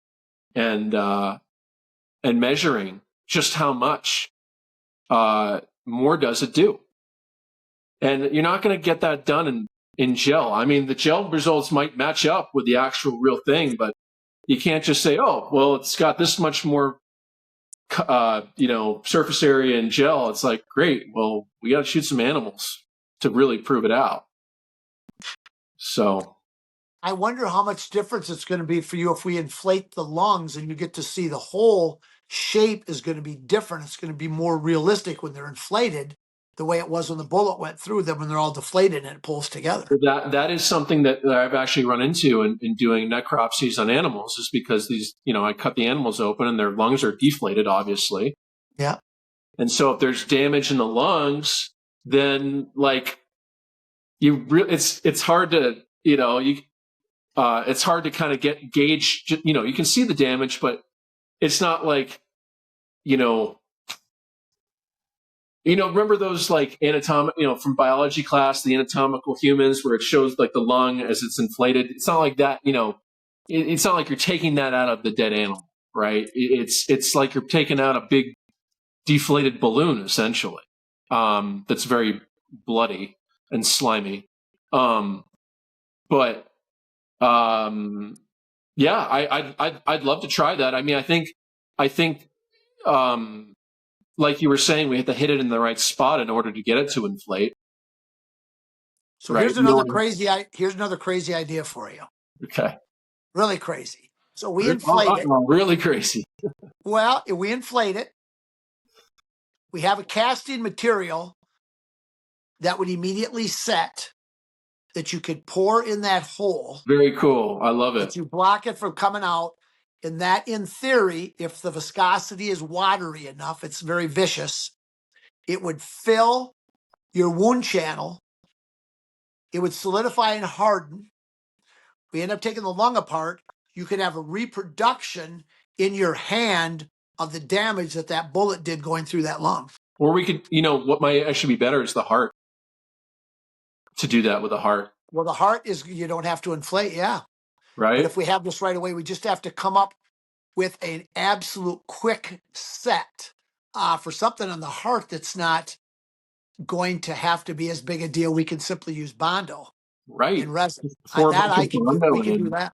measuring just how much more does it do. And you're not going to get that done in gel. I mean, the gel results might match up with the actual real thing, but you can't just say, oh, well, it's got this much more, surface area in gel. It's like, great. Well, we got to shoot some animals to really prove it out. So I wonder how much difference it's going to be for you if we inflate the lungs and you get to see the whole shape is going to be different. It's going to be more realistic when they're inflated, the way it was when the bullet went through them when they're all deflated and it pulls together. That is something that I've actually run into in doing necropsies on animals, is because these, I cut the animals open and their lungs are deflated, obviously. Yeah. And so if there's damage in the lungs, then it's hard to, it's hard to kind of gauge, you can see the damage, but it's not like, remember those anatomic, from biology class, the anatomical humans, where it shows like the lung as it's inflated. It's not like that, it's not like you're taking that out of the dead animal, right? It's like you're taking out a big deflated balloon, essentially, that's very bloody and slimy. But yeah, I'd love to try that. I mean, I think, like you were saying, we have to hit it in the right spot in order to get it to inflate. So right? here's another crazy idea for you. Okay. Really crazy. So we inflate it. Really crazy. Well, if we inflate it, we have a casting material that would immediately set that you could pour in that hole. Very cool. I love it. That you block it from coming out. And that, in theory, if the viscosity is watery enough, it's very viscous, it would fill your wound channel. It would solidify and harden. We end up taking the lung apart. You could have a reproduction in your hand of the damage that bullet did going through that lung. Or we could, what might actually be better is the heart. To do that with the heart. Well, the heart is, you don't have to inflate, yeah. Right. But if we have this right away, we just have to come up with an absolute quick set for something on the heart that's not going to have to be as big a deal. We can simply use Bondo. Right. In resin. That I can do. We can do that.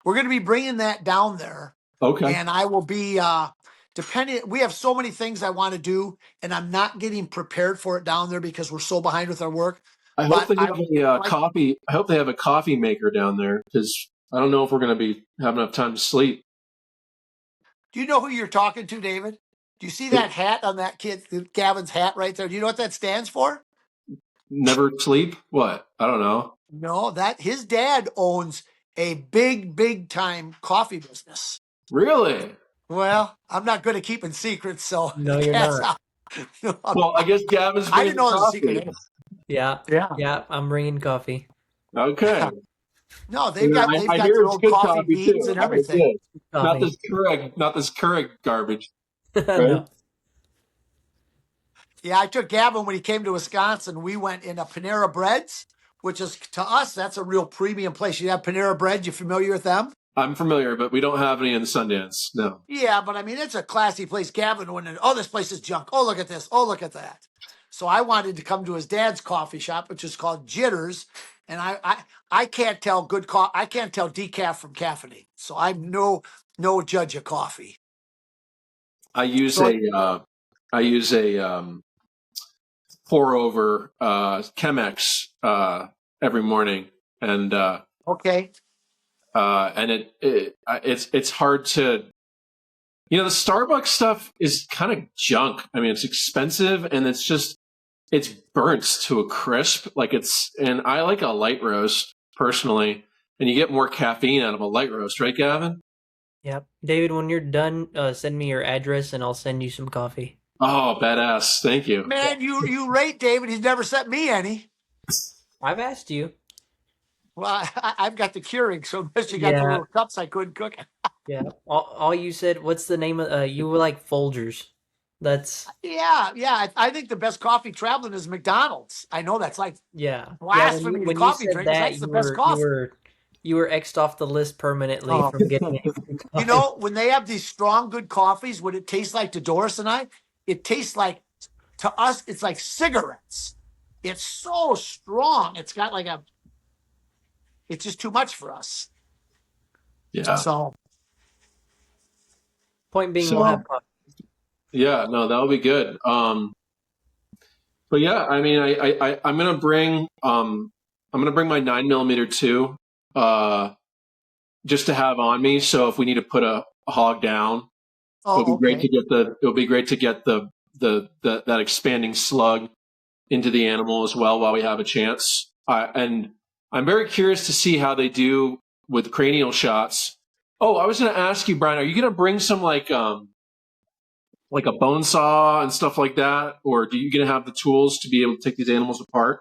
We're going to be bringing that down there. Okay. And I will be, we have so many things I want to do, and I'm not getting prepared for it down there because we're so behind with our work. I hope they have coffee. I hope they have a coffee maker down there, because I don't know if we're going to be having enough time to sleep. Do you know who you're talking to, David? Do you see that hat on that kid, Gavin's hat right there? Do you know what that stands for? Never sleep? What? I don't know. No, his dad owns a big time coffee business. Really? Well, I'm not good at keeping secrets, so no, you're not. Well, I guess Gavin's. I didn't know the secret. Yeah. I'm bringing coffee. Okay. No, they've got their own coffee beans and everything. Not this Keurig garbage. Right? No. Yeah, I took Gavin when he came to Wisconsin. We went in a Panera Breads, which is, to us, that's a real premium place. You have Panera Bread. You familiar with them? I'm familiar, but we don't have any in Sundance. No. Yeah, but I mean, it's a classy place. Gavin went in, this place is junk. Oh, look at this. Oh, look at that. So I wanted to come to his dad's coffee shop, which is called Jitters. And I can't tell good coffee. I can't tell decaf from caffeinated. So I'm no judge of coffee. I use a pour over Chemex every morning, and okay. And it's hard to You know, the Starbucks stuff is kind of junk. I mean, it's expensive and it's burnt to a crisp. And I like a light roast personally, and you get more caffeine out of a light roast, right, Gavin? Yep. David, when you're done, send me your address and I'll send you some coffee. Oh, badass. Thank you. Man, you rate David. He's never sent me any. I've asked you. Well, I've got the Keurig, so unless you got the little cups, I couldn't cook it. Yeah. All you said, what's the name of, you were like Folgers. That's. Yeah. I think the best coffee traveling is McDonald's. I know that's like blasphemy to When you coffee said drinkers. that, That's the best coffee. you were X'd off the list permanently from getting it. You know, when they have these strong, good coffees, what it tastes like to Doris and I, it tastes like, to us, it's like cigarettes. It's so strong. It's got like it's just too much for us. Yeah. So, point being, we'll have coffee. Yeah, no, that'll be good. But yeah, I mean, I'm gonna bring my 9mm too, just to have on me. So if we need to put a hog down, it'll be great to get that expanding slug into the animal as well while we have a chance. And I'm very curious to see how they do with cranial shots. Oh, I was going to ask you, Brian, are you going to bring some like a bone saw and stuff like that, or are you going to have the tools to be able to take these animals apart?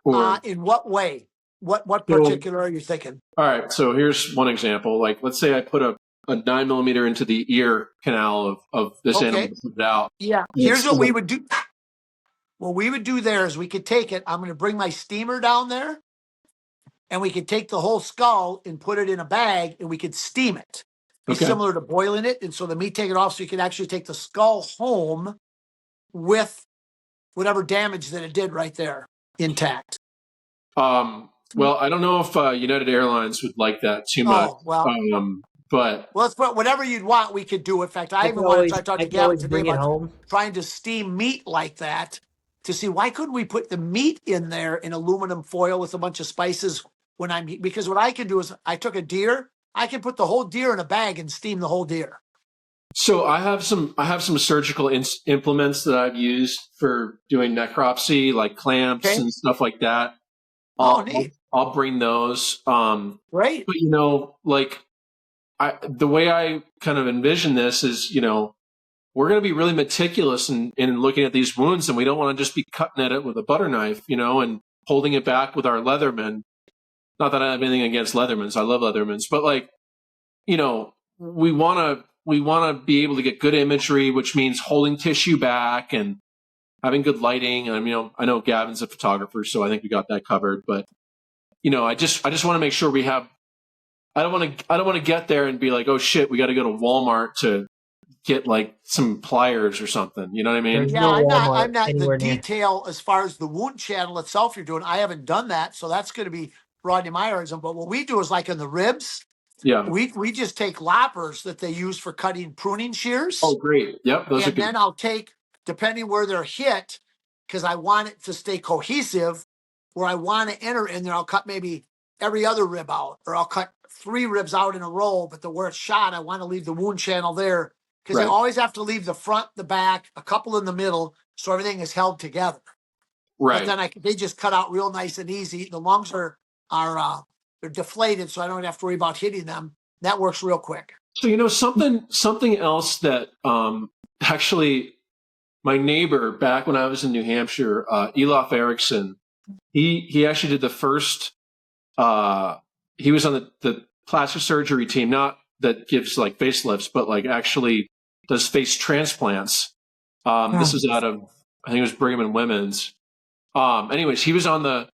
Or in what way? What particular are you thinking? All right, so here's one example. Like, let's say I put a 9mm into the ear canal of this animal to put it out. Yeah, here's what we would do. What we would do there is we could take it. I'm going to bring my steamer down there, and we could take the whole skull and put it in a bag, and we could steam it. Be similar to boiling it, and so the meat take it off, so you can actually take the skull home with whatever damage that it did right there intact. Well, I don't know if United Airlines would like that too much. But let's put whatever you'd want. We could do. In fact, I even wanted to talk to Gavin today about trying to steam meat like that to see why couldn't we put the meat in there in aluminum foil with a bunch of spices because what I can do is I took a deer, I can put the whole deer in a bag and steam the whole deer. So I have some surgical implements that I've used for doing necropsy, like clamps and stuff like that. Neat. I'll bring those. Great. But the way I kind of envision this is, we're going to be really meticulous in looking at these wounds, and we don't want to just be cutting at it with a butter knife, and holding it back with our Leatherman. Not that I have anything against Leathermans. I love Leathermans, but we want to be able to get good imagery, which means holding tissue back and having good lighting. And, I know Gavin's a photographer, so I think we got that covered, but I just want to make sure we have, I don't want to get there and be like, oh shit, we got to go to Walmart to get like some pliers or something. You know what I mean? Yeah, I'm not the detail as far as the wound channel itself you're doing. I haven't done that. So that's going to be Rodney Myerism. But what we do is like in the ribs. Yeah. We just take loppers that they use for cutting pruning shears. Oh, great. Yep. Those are good. Then I'll take, depending where they're hit, because I want it to stay cohesive, where I want to enter in there, I'll cut maybe every other rib out, or I'll cut 3 ribs out in a row, but where it's shot, I want to leave the wound channel there, because I always have to leave the front, the back, a couple in the middle, so everything is held together. Right. But then they just cut out real nice and easy. The lungs are they're deflated, so I don't have to worry about hitting them. That works real quick. So something else that actually my neighbor back when I was in New Hampshire, Elof Erickson, he actually did the first. He was on the plastic surgery team, not that gives like facelifts, but like actually does face transplants. This is out of, I think it was Brigham and Women's. Anyways, he was on that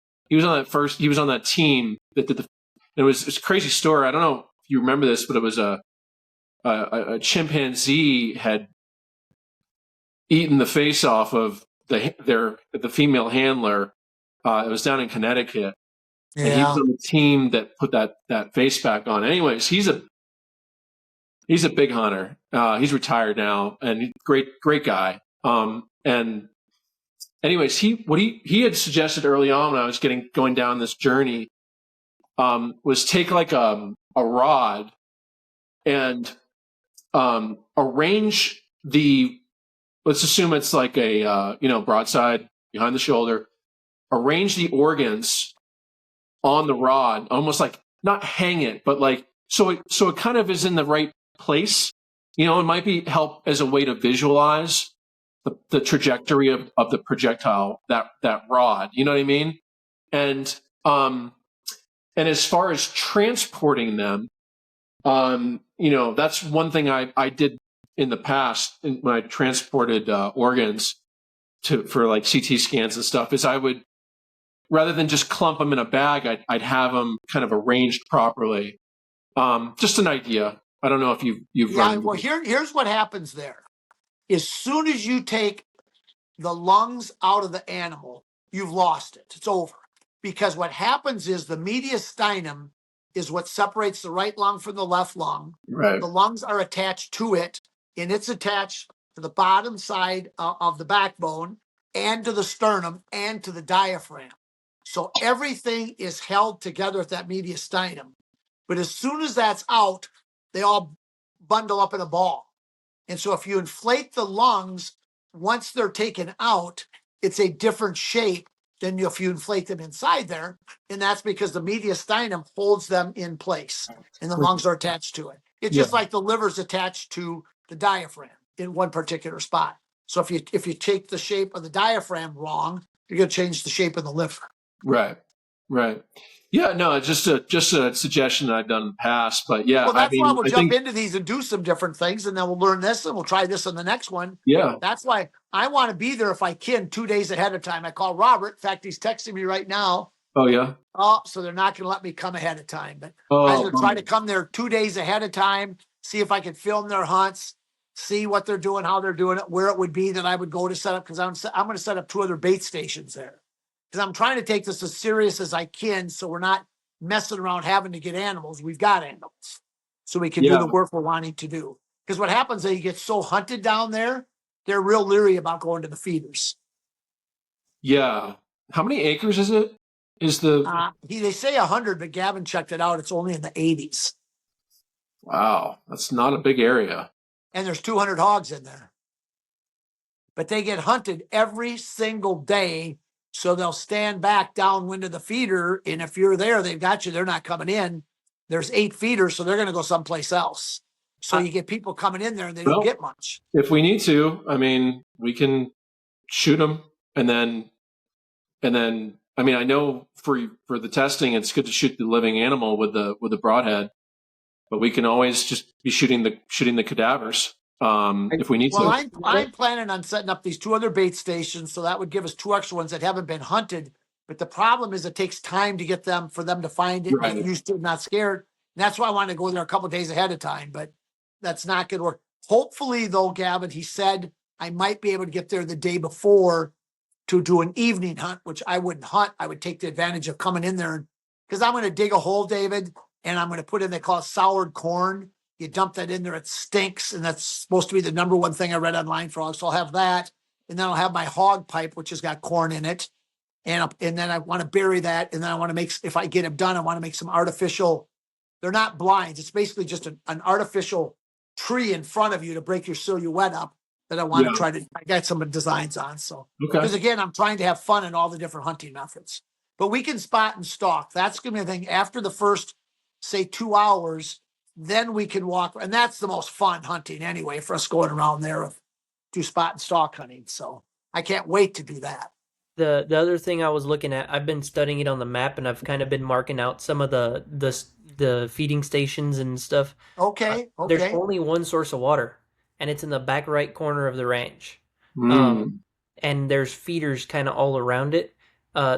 team that did it was a crazy story. I don't know if you remember this, but it was a chimpanzee had eaten the face off of the female handler. It was down in Connecticut. Yeah. And he was on the team that put that face back on. Anyways, he's a big hunter. He's retired now, and great guy. And anyways, he had suggested early on when I was going down this journey, was take like a rod and arrange the. Let's assume it's like a broadside behind the shoulder. Arrange the organs on the rod, almost like not hang it, but like so it kind of is in the right place. It might be help as a way to visualize the trajectory of the projectile, that rod. You know what I mean? And as far as transporting them, that's one thing I did in the past when I transported organs for like CT scans and stuff, is I would, rather than just clump them in a bag, I'd have them kind of arranged properly. Just an idea. I don't know if you've run. Well, here's what happens there. As soon as you take the lungs out of the animal, you've lost it. It's over. Because what happens is the mediastinum is what separates the right lung from the left lung. Right. The lungs are attached to it, and it's attached to the bottom side of the backbone and to the sternum and to the diaphragm. So everything is held together at that mediastinum. But as soon as that's out, they all bundle up in a ball. And so if you inflate the lungs, once they're taken out, it's a different shape than if you inflate them inside there. And that's because the mediastinum holds them in place and the lungs are attached to it. It's just like the liver's attached to the diaphragm in one particular spot. So if you take the shape of the diaphragm wrong, you're going to change the shape of the liver. Right. Yeah, no, it's just a suggestion that I've done in the past, but yeah. Well, that's why we'll jump into these and do some different things, and then we'll learn this, and we'll try this on the next one. Yeah. That's why I want to be there if I can 2 days ahead of time. I call Robert. In fact, he's texting me right now. Oh, yeah? Oh, so they're not going to let me come ahead of time. But I was going to try to come there 2 days ahead of time, see if I could film their hunts, see what they're doing, how they're doing it, where it would be that I would go to set up, because I'm going to set up 2 other bait stations there. Because I'm trying to take this as serious as I can, so we're not messing around having to get animals. We've got animals, so we can do the work we're wanting to do. Because what happens is you get so hunted down there, they're real leery about going to the feeders. Yeah. How many acres is it? They say 100, but Gavin checked it out. It's only in the 80s. Wow, that's not a big area. And there's 200 hogs in there. But they get hunted every single day. So they'll stand back downwind of the feeder, and if you're there, they've got you. They're not coming in. There's 8 feeders, so they're going to go someplace else. So you get people coming in there, and they don't get much. If we need to, I mean, we can shoot them, and then, I mean, I know for the testing, it's good to shoot the living animal with the broadhead, but we can always just be shooting the cadavers. If we need to. Well, I'm planning on setting up these 2 other bait stations, so that would give us 2 extra ones that haven't been hunted. But the problem is it takes time to get them, for them to find it, get used to it, not scared. And that's why I want to go there a couple of days ahead of time, but that's not going to work. Hopefully, though, Gavin, he said I might be able to get there the day before to do an evening hunt, which I wouldn't hunt. I would take the advantage of coming in there, because I'm going to dig a hole, David, and I'm going to put in, they call it soured corn. You dump that in there, it stinks, and that's supposed to be the number one thing I read online for hogs. So I'll have that, and then I'll have my hog pipe, which has got corn in it, and then I want to bury that, and then I want to make, if I get them done, I want to make some artificial. They're not blinds. It's basically just an artificial tree in front of you to break your silhouette up. That I want to try to. I got some designs on, so because again, I'm trying to have fun in all the different hunting methods. But we can spot and stalk. That's going to be the thing. After the first, say, 2 hours. Then we can walk, and that's the most fun hunting anyway for us, going around there, do spot and stalk hunting. So I can't wait to do that. The other thing I was looking at, I've been studying it on the map, and I've kind of been marking out some of the feeding stations and stuff. Okay. There's only one source of water, and it's in the back right corner of the ranch. And there's feeders kind of all around it.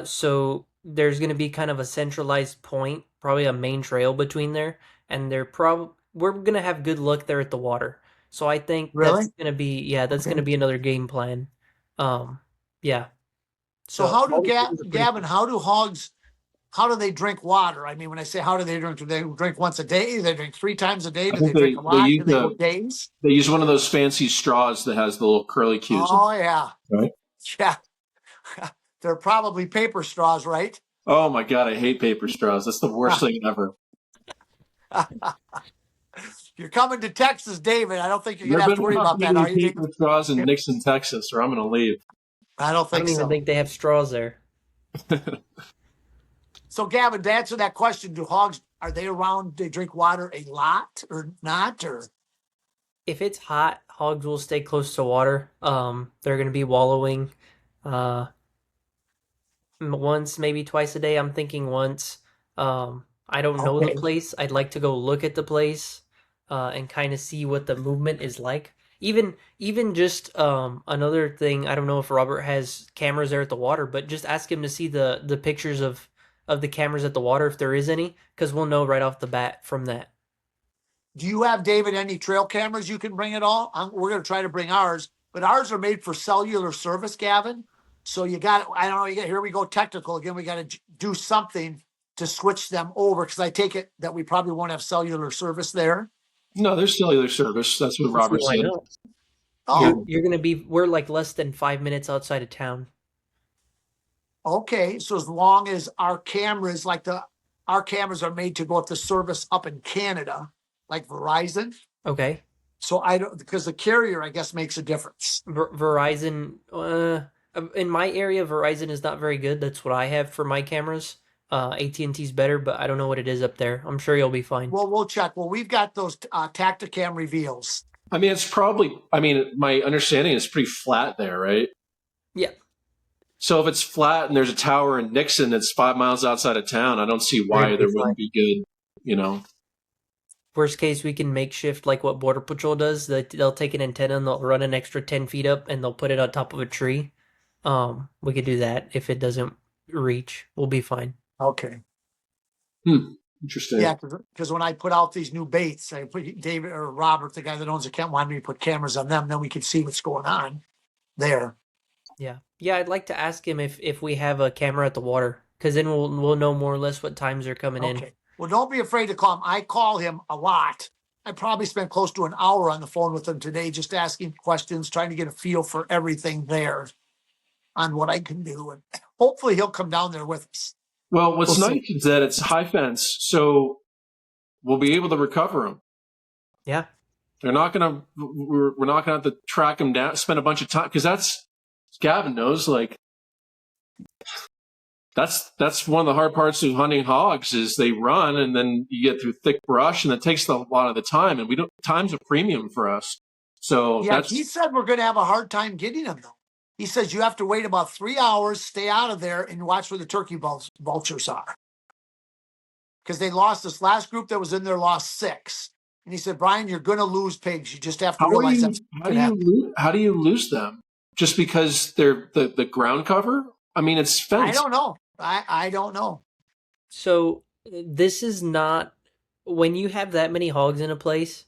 So there's going to be kind of a centralized point, probably a main trail between there. And we're going to have good luck there at the water. So I think that's going to be, that's going to be another game plan. Yeah. So how do, Gavin, how do hogs, how do they drink water? I mean, when I say how do they drink once a day? Do they drink 3 times a day? Do they drink a lot? Do they go days? They use one of those fancy straws that has the little curly cues. Oh, yeah. Right? Yeah. They're probably paper straws, right? Oh, my God. I hate paper straws. That's the worst thing ever. You're coming to Texas, David. I don't think you're There gonna have to better worry not about be that, are any you, David? paper straws in Nixon, Texas, or I'm going to leave. I don't I think don't even so. think they have straws there. So, Gavin, to answer that question, do hogs are they around? They drink water a lot or not? Or If it's hot, hogs will stay close to water. They're going to be wallowing once, maybe twice a day. I'm thinking once. I don't know the place. I'd like to go look at the place and kind of see what the movement is like. Even just another thing, I don't know if Robert has cameras there at the water, but just ask him to see the pictures of the cameras at the water if there is any, because we'll know right off the bat from that. do you have, David, any trail cameras you can bring at all? We're going to try to bring ours, but ours are made for cellular service, Gavin. So you got, I don't know, here we go technical again. We got to do something to switch them over because I take it that we probably won't have cellular service there. No, there's cellular service. That's what Robert Why said. not? Oh, You're gonna be. We're like less than 5 minutes outside of town. okay. So as long as our cameras, our cameras are made to go up the service up in Canada, like Verizon. Okay. So I don't, because the carrier, I guess, makes a difference. Verizon. In my area, Verizon is not very good. That's what I have for my cameras. AT&T's better, but I don't know what it is up there. I'm sure you'll be fine. Well, we'll check. Well, we've got those Tacticam reveals. I mean, it's probably, I mean, my understanding is pretty flat there, right? Yeah. So if it's flat and there's a tower in Nixon that's 5 miles outside of town, I don't see why there wouldn't be good, you know. Worst case, we can makeshift like what Border Patrol does. They'll take an antenna and they'll run an extra 10 feet up and they'll put it on top of a tree. We could do that. If it doesn't reach, we'll be fine. Okay. Interesting. Yeah, because when I put out these new baits, I put David or Robert, the guy that owns the camp, wanted me to put cameras on them. Then we could see what's going on there. Yeah. I'd like to ask him if we have a camera at the water, because then we'll know more or less what times they're coming in. Okay. Well, don't be afraid to call him. I call him a lot. I probably spent close to an hour on the phone with him today, just asking questions, trying to get a feel for everything there on what I can do. And hopefully he'll come down there with us. Well, what's nice is that it's high fence, so we'll be able to recover them. Yeah. They're not gonna. We're not gonna have to track them down, spend a bunch of time, because that's, Gavin knows, like, that's one of the hard parts of hunting hogs is they run and then you get through thick brush and it takes a lot of the time, and time's a premium for us. So yeah, he said we're going to have a hard time getting them though. He says you have to wait about 3 hours, stay out of there, and watch where the turkey vultures are. Because they lost this last group that was in there, lost 6. And he said, Brian, you're going to lose pigs. You just have to realize that's how do you lose them? Just because they're the ground cover? I mean, it's fenced. I don't know. I don't know. So this is not, when you have that many hogs in a place,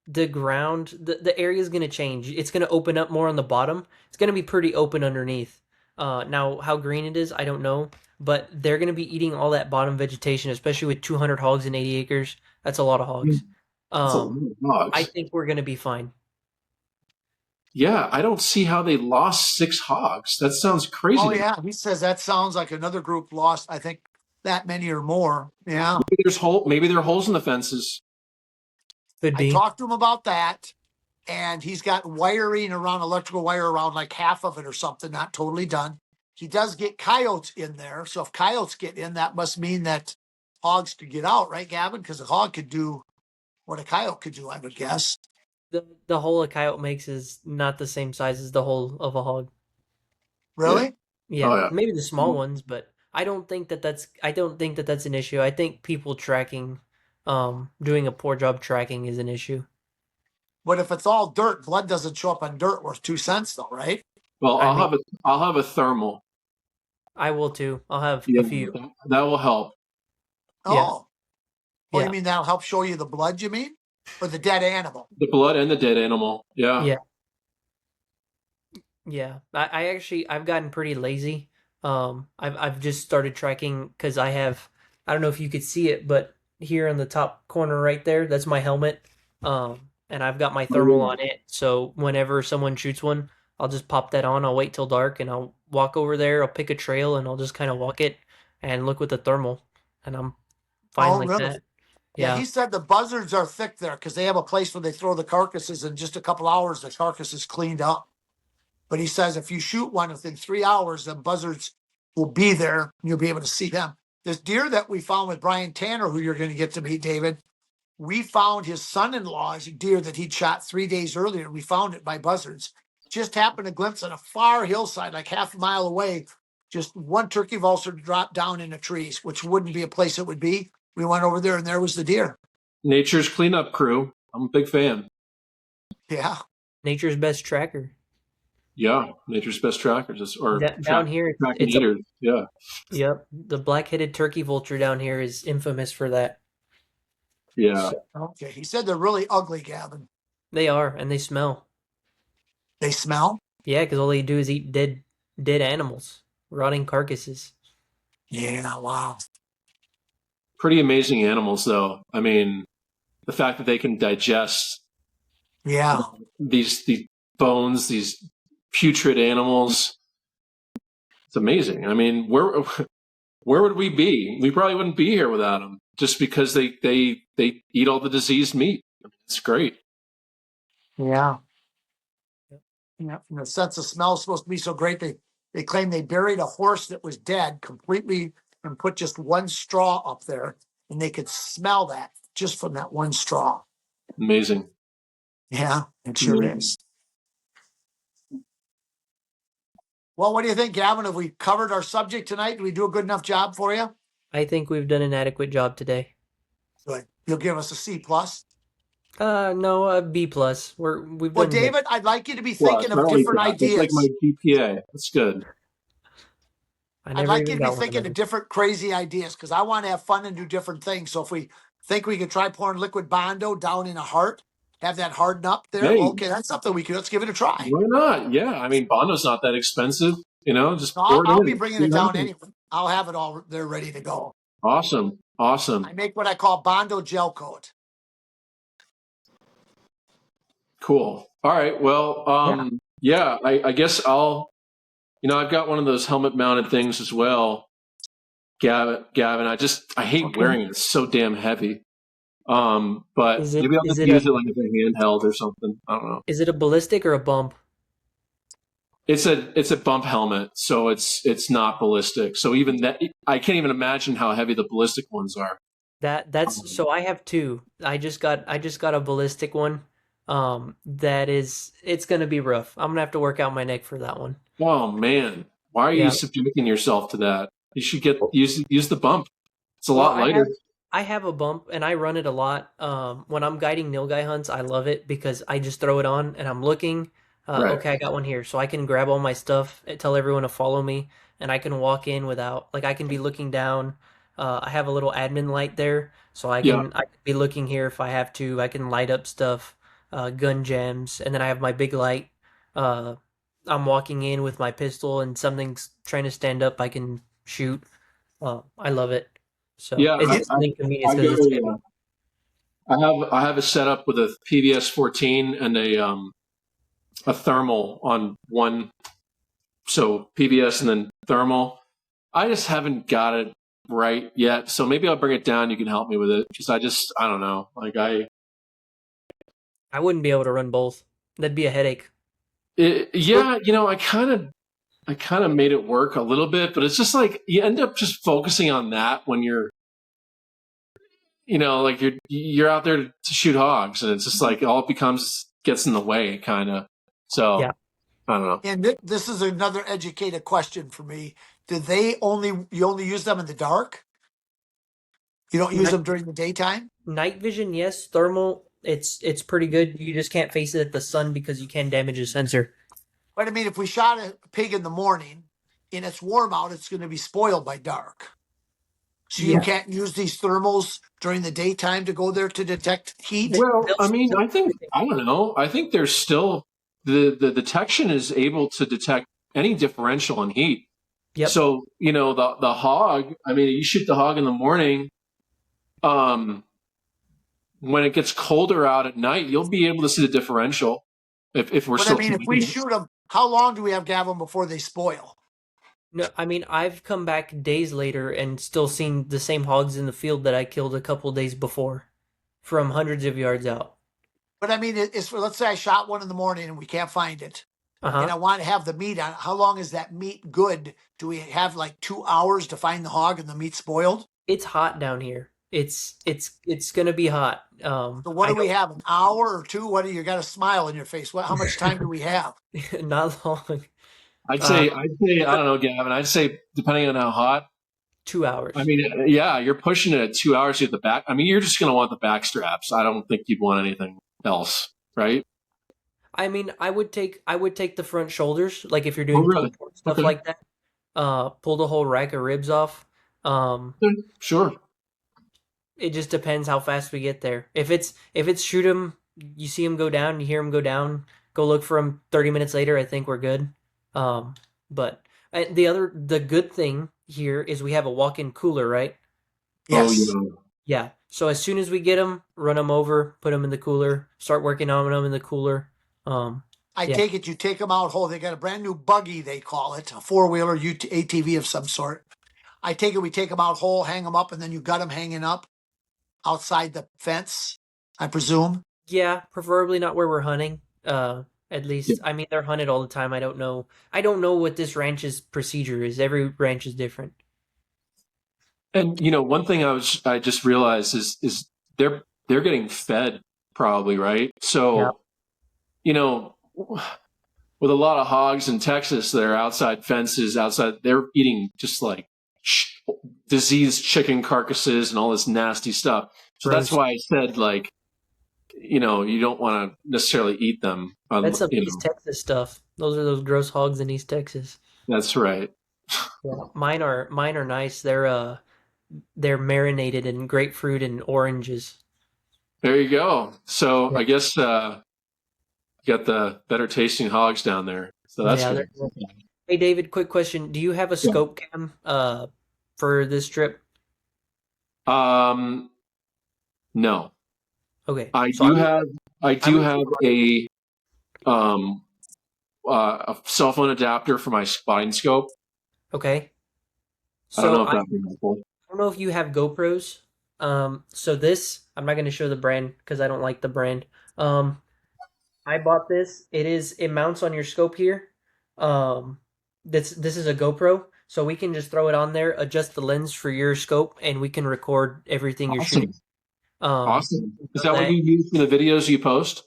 the ground, the area is going to change. It's going to open up more on the bottom. It's going to be pretty open underneath. Now, how green it is, I don't know. But they're going to be eating all that bottom vegetation, especially with 200 hogs in 80 acres. That's a lot of hogs. That's a lot of hogs. I think we're going to be fine. Yeah, I don't see how they lost 6 hogs. That sounds crazy. Oh, yeah. He says that sounds like another group lost, I think, that many or more. Yeah. Maybe there are holes in the fences. Could be. I talked to him about that, and he's got wiring around, electrical wire around like half of it or something, not totally done. He does get coyotes in there. So if coyotes get in, that must mean that hogs could get out, right, Gavin? Because a hog could do what a coyote could do, I would guess. The hole a coyote makes is not the same size as the hole of a hog. Really? Yeah. Oh, yeah. Maybe the small ones, but I don't think that's an issue. I think people tracking, doing a poor job tracking is an issue. But if it's all dirt, blood doesn't show up on dirt worth 2 cents, though, right? Well, I'll have a thermal. I will too. I'll have a few. That will help. Oh. Yeah. Well, you mean that'll help show you the blood, you mean? Or the dead animal? The blood and the dead animal. Yeah. Yeah. I've gotten pretty lazy. I've just started tracking because I don't know if you could see it, but here in the top corner right there, that's my helmet. And I've got my thermal on it. So whenever someone shoots one, I'll just pop that on. I'll wait till dark and I'll walk over there. I'll pick a trail and I'll just kind of walk it and look with the thermal. And I'm fine like really? that. Yeah, he said the buzzards are thick there because they have a place where they throw the carcasses. In just a couple hours, the carcass is cleaned up. But he says if you shoot one within 3 hours, the buzzards will be there and you'll be able to see them. This deer that we found with Brian Tanner, who you're going to get to meet, David, we found his son-in-law's deer that he'd shot 3 days earlier. We found it by buzzards. Just happened to glimpse on a far hillside, like half a mile away. Just one turkey vulture dropped down in the trees, which wouldn't be a place it would be. We went over there and there was the deer. Nature's cleanup crew. I'm a big fan. Yeah. Nature's best tracker. Yeah, nature's best trackers, or down here, it's eaters. Yeah. Yep, the black-headed turkey vulture down here is infamous for that. Yeah. Okay. He said they're really ugly, Gavin. They are, and they smell. They smell? Yeah, because all they do is eat dead animals, rotting carcasses. Yeah. Wow. Pretty amazing animals, though. I mean, the fact that they can digest. Yeah. These bones, these putrid animals. It's amazing. I mean, where would we be? We probably wouldn't be here without them, just because they eat all the diseased meat. It's great. Yeah. Yeah. And the sense of smell is supposed to be so great. They claim they buried a horse that was dead completely and put just one straw up there, and they could smell that just from that one straw. Amazing. Yeah, it sure is. Well, what do you think, Gavin? Have we covered our subject tonight? Did we do a good enough job for you? I think we've done an adequate job today. Good. You'll give us a C plus? No, a B plus. We've Well, done David, good. I'd like you to be thinking of different ideas. That's like my GPA. That's good. I'd like you to be thinking of different crazy ideas because I want to have fun and do different things. So if we think we could try pouring liquid Bondo down in a heart, have that harden up there. Hey, okay, that's something we could. Let's give it a try. Why not? Yeah, I mean, Bondo's not that expensive. Just I'll be bringing it down anyway. I'll have it all there ready to go. Awesome. I make what I call Bondo gel coat. Cool. All right. Well, I guess I've got one of those helmet mounted things as well. Gavin, I hate wearing it. It's so damn heavy. But maybe I'll just use it like as a handheld or something. I don't know. Is it a ballistic or a bump? It's a bump helmet, so it's not ballistic. So even that, I can't even imagine how heavy the ballistic ones are. So I have two. I just got a ballistic one. It's gonna be rough. I'm gonna have to work out my neck for that one. Oh man, why are you subjecting yourself to that? You should use the bump. It's a lot lighter. I have a bump and I run it a lot. When I'm guiding nilgai hunts, I love it because I just throw it on and I'm looking. Okay, I got one here, so I can grab all my stuff, tell everyone to follow me, and I can walk in without I can be looking down. I have a little admin light there, so I can be looking here if I have to. I can light up stuff, gun jams, and then I have my big light. I'm walking in with my pistol, and something's trying to stand up. I can shoot. I love it. So it's inconvenience because it's heavy. I have a setup with a PVS 14 and a thermal on one, so PVS and then thermal. I just haven't got it right yet, so maybe I'll bring it down. You can help me with it because I don't know. I wouldn't be able to run both. That'd be a headache. I kind of made it work a little bit, but it's just like you end up just focusing on that when you're out there to shoot hogs, and it's just like all it gets in the way, kind of. So I don't know. And this is another educated question for me. Do you only use them in the dark? You don't use them during the daytime? Night vision, yes. Thermal, it's pretty good. You just can't face it at the sun because you can damage the sensor. But I mean, if we shot a pig in the morning and it's warm out, it's going to be spoiled by dark. So you can't use these thermals during the daytime to go there to detect heat? Well, I mean, I don't know. I think there's still the detection is able to detect any differential in heat. Yep. So, the hog, I mean, you shoot the hog in the morning, when it gets colder out at night, you'll be able to see the differential if we're if we shoot them, how long do we have, Gavin, before they spoil? No, I mean, I've come back days later and still seen the same hogs in the field that I killed a couple days before from hundreds of yards out. But I mean, it's let's say I shot one in the morning and we can't find it, and Uh-huh. I want to have the meat on. How long is that meat good? Do we have like 2 hours to find the hog and the meat spoiled? It's hot down here. It's gonna be hot. So what I do we have? An hour or two? What do you got a smile on your face? What? How much time do we have? don't not long. I'd Uh, say, I don't know, Gavin. I'd say depending on how hot. 2 hours. I mean, yeah, you're pushing it at 2 hours to get the back. I mean, you're just going to want the back straps. I don't think you'd want anything else, right? I mean, I would take the front shoulders, like if you're Oh, doing really? pulled pork stuff Okay. like that. Pull the whole rack of ribs off. Um, Sure. it just depends how fast we get there. If it's shoot 'em, you see him go down, you hear him go down, go look for him 30 minutes later, I think we're good. But the good thing here is we have a walk-in cooler, right? Oh, Yes. Yeah. So as soon as we get them, run them over, put them in the cooler, start working on them in the cooler. I Yeah. take it you take them out whole. They got a brand new buggy, they call it, a four-wheeler ATV of some sort. I take it we take them out whole, hang them up, and then you got them hanging up outside the fence, I presume. Yeah, preferably not where we're hunting. At Yeah. least, I mean, they're hunted all the time. I don't know. I don't know what this ranch's procedure is. Every ranch is different. And one thing I just realized is they're getting fed probably, right? Yeah. So, you know, with a lot of hogs in Texas that are outside fences, they're eating just like diseased chicken carcasses and all this nasty stuff. So that's Gross. why I said, like, you don't want to necessarily eat them. That's some East Texas stuff. Those are those gross hogs in East Texas. That's right. Yeah. Mine are nice. They're marinated in grapefruit and oranges. There you go. So Yeah. I guess you got the better tasting hogs down there. So that's Yeah. good. Hey David, quick question. Do you have a Yeah. scope cam for this trip? No. Okay. I So do have I'm a cell phone adapter for my spotting scope. okay. I don't So know if that'd be helpful. I don't know if you have GoPros. So this, I'm not going to show the brand because I don't like the brand. I bought this. It mounts on your scope here. This is a GoPro, so we can just throw it on there, adjust the lens for your scope, and we can record everything you're Awesome. shooting. Awesome. Is so that what you use in the videos you post?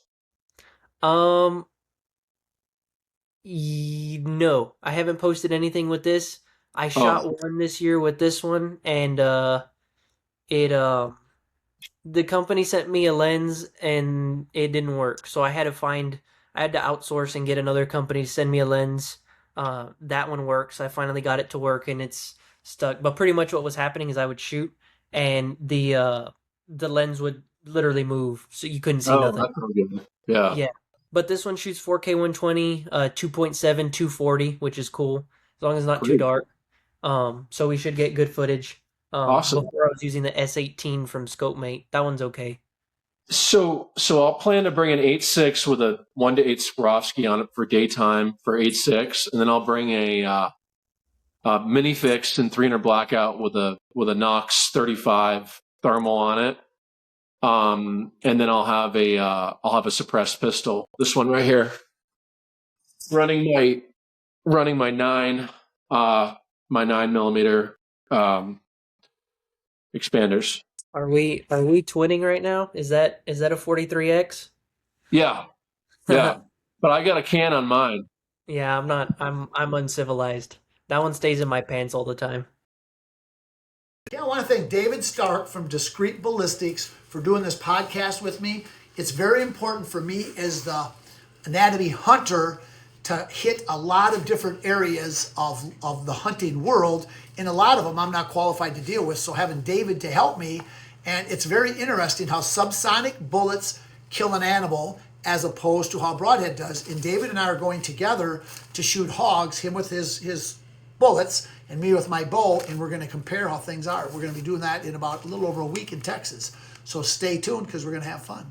No, I haven't posted anything with this. I shot Oh, one this year with this one, and it the company sent me a lens and it didn't work. So I had to outsource and get another company to send me a lens. That one works. I finally got it to work and it's stuck. But pretty much what was happening is I would shoot and the lens would literally move, so you couldn't see nothing. That's not good. Yeah. Yeah. But this one shoots 4K 120, 2.7, 240, which is cool as long as it's not too Great. dark. So we should get good footage. Awesome. Before I was using the S18 from ScopeMate. That one's okay. So I'll plan to bring an 8.6 with a 1:8 Swarovski on it for daytime for 8.6, and then I'll bring a mini fix and 300 blackout with a Knox 35 thermal on it. And then I'll have a suppressed pistol. This one right here, running my 9 millimeter expanders. Are we twinning right now? Is that a 43X? Yeah. But I got a can on mine. Yeah, I'm not. I'm uncivilized. That one stays in my pants all the time. Yeah, I want to thank David Stark from Discreet Ballistics for doing this podcast with me. It's very important for me as the anatomy hunter to hit a lot of different areas of the hunting world, and a lot of them I'm not qualified to deal with, so having David to help me, and it's very interesting how subsonic bullets kill an animal as opposed to how broadhead does. And David and I are going together to shoot hogs, him with his bullets and me with my bow, and we're going to compare how things are. We're going to be doing that in about a little over a week in Texas. So stay tuned because we're going to have fun.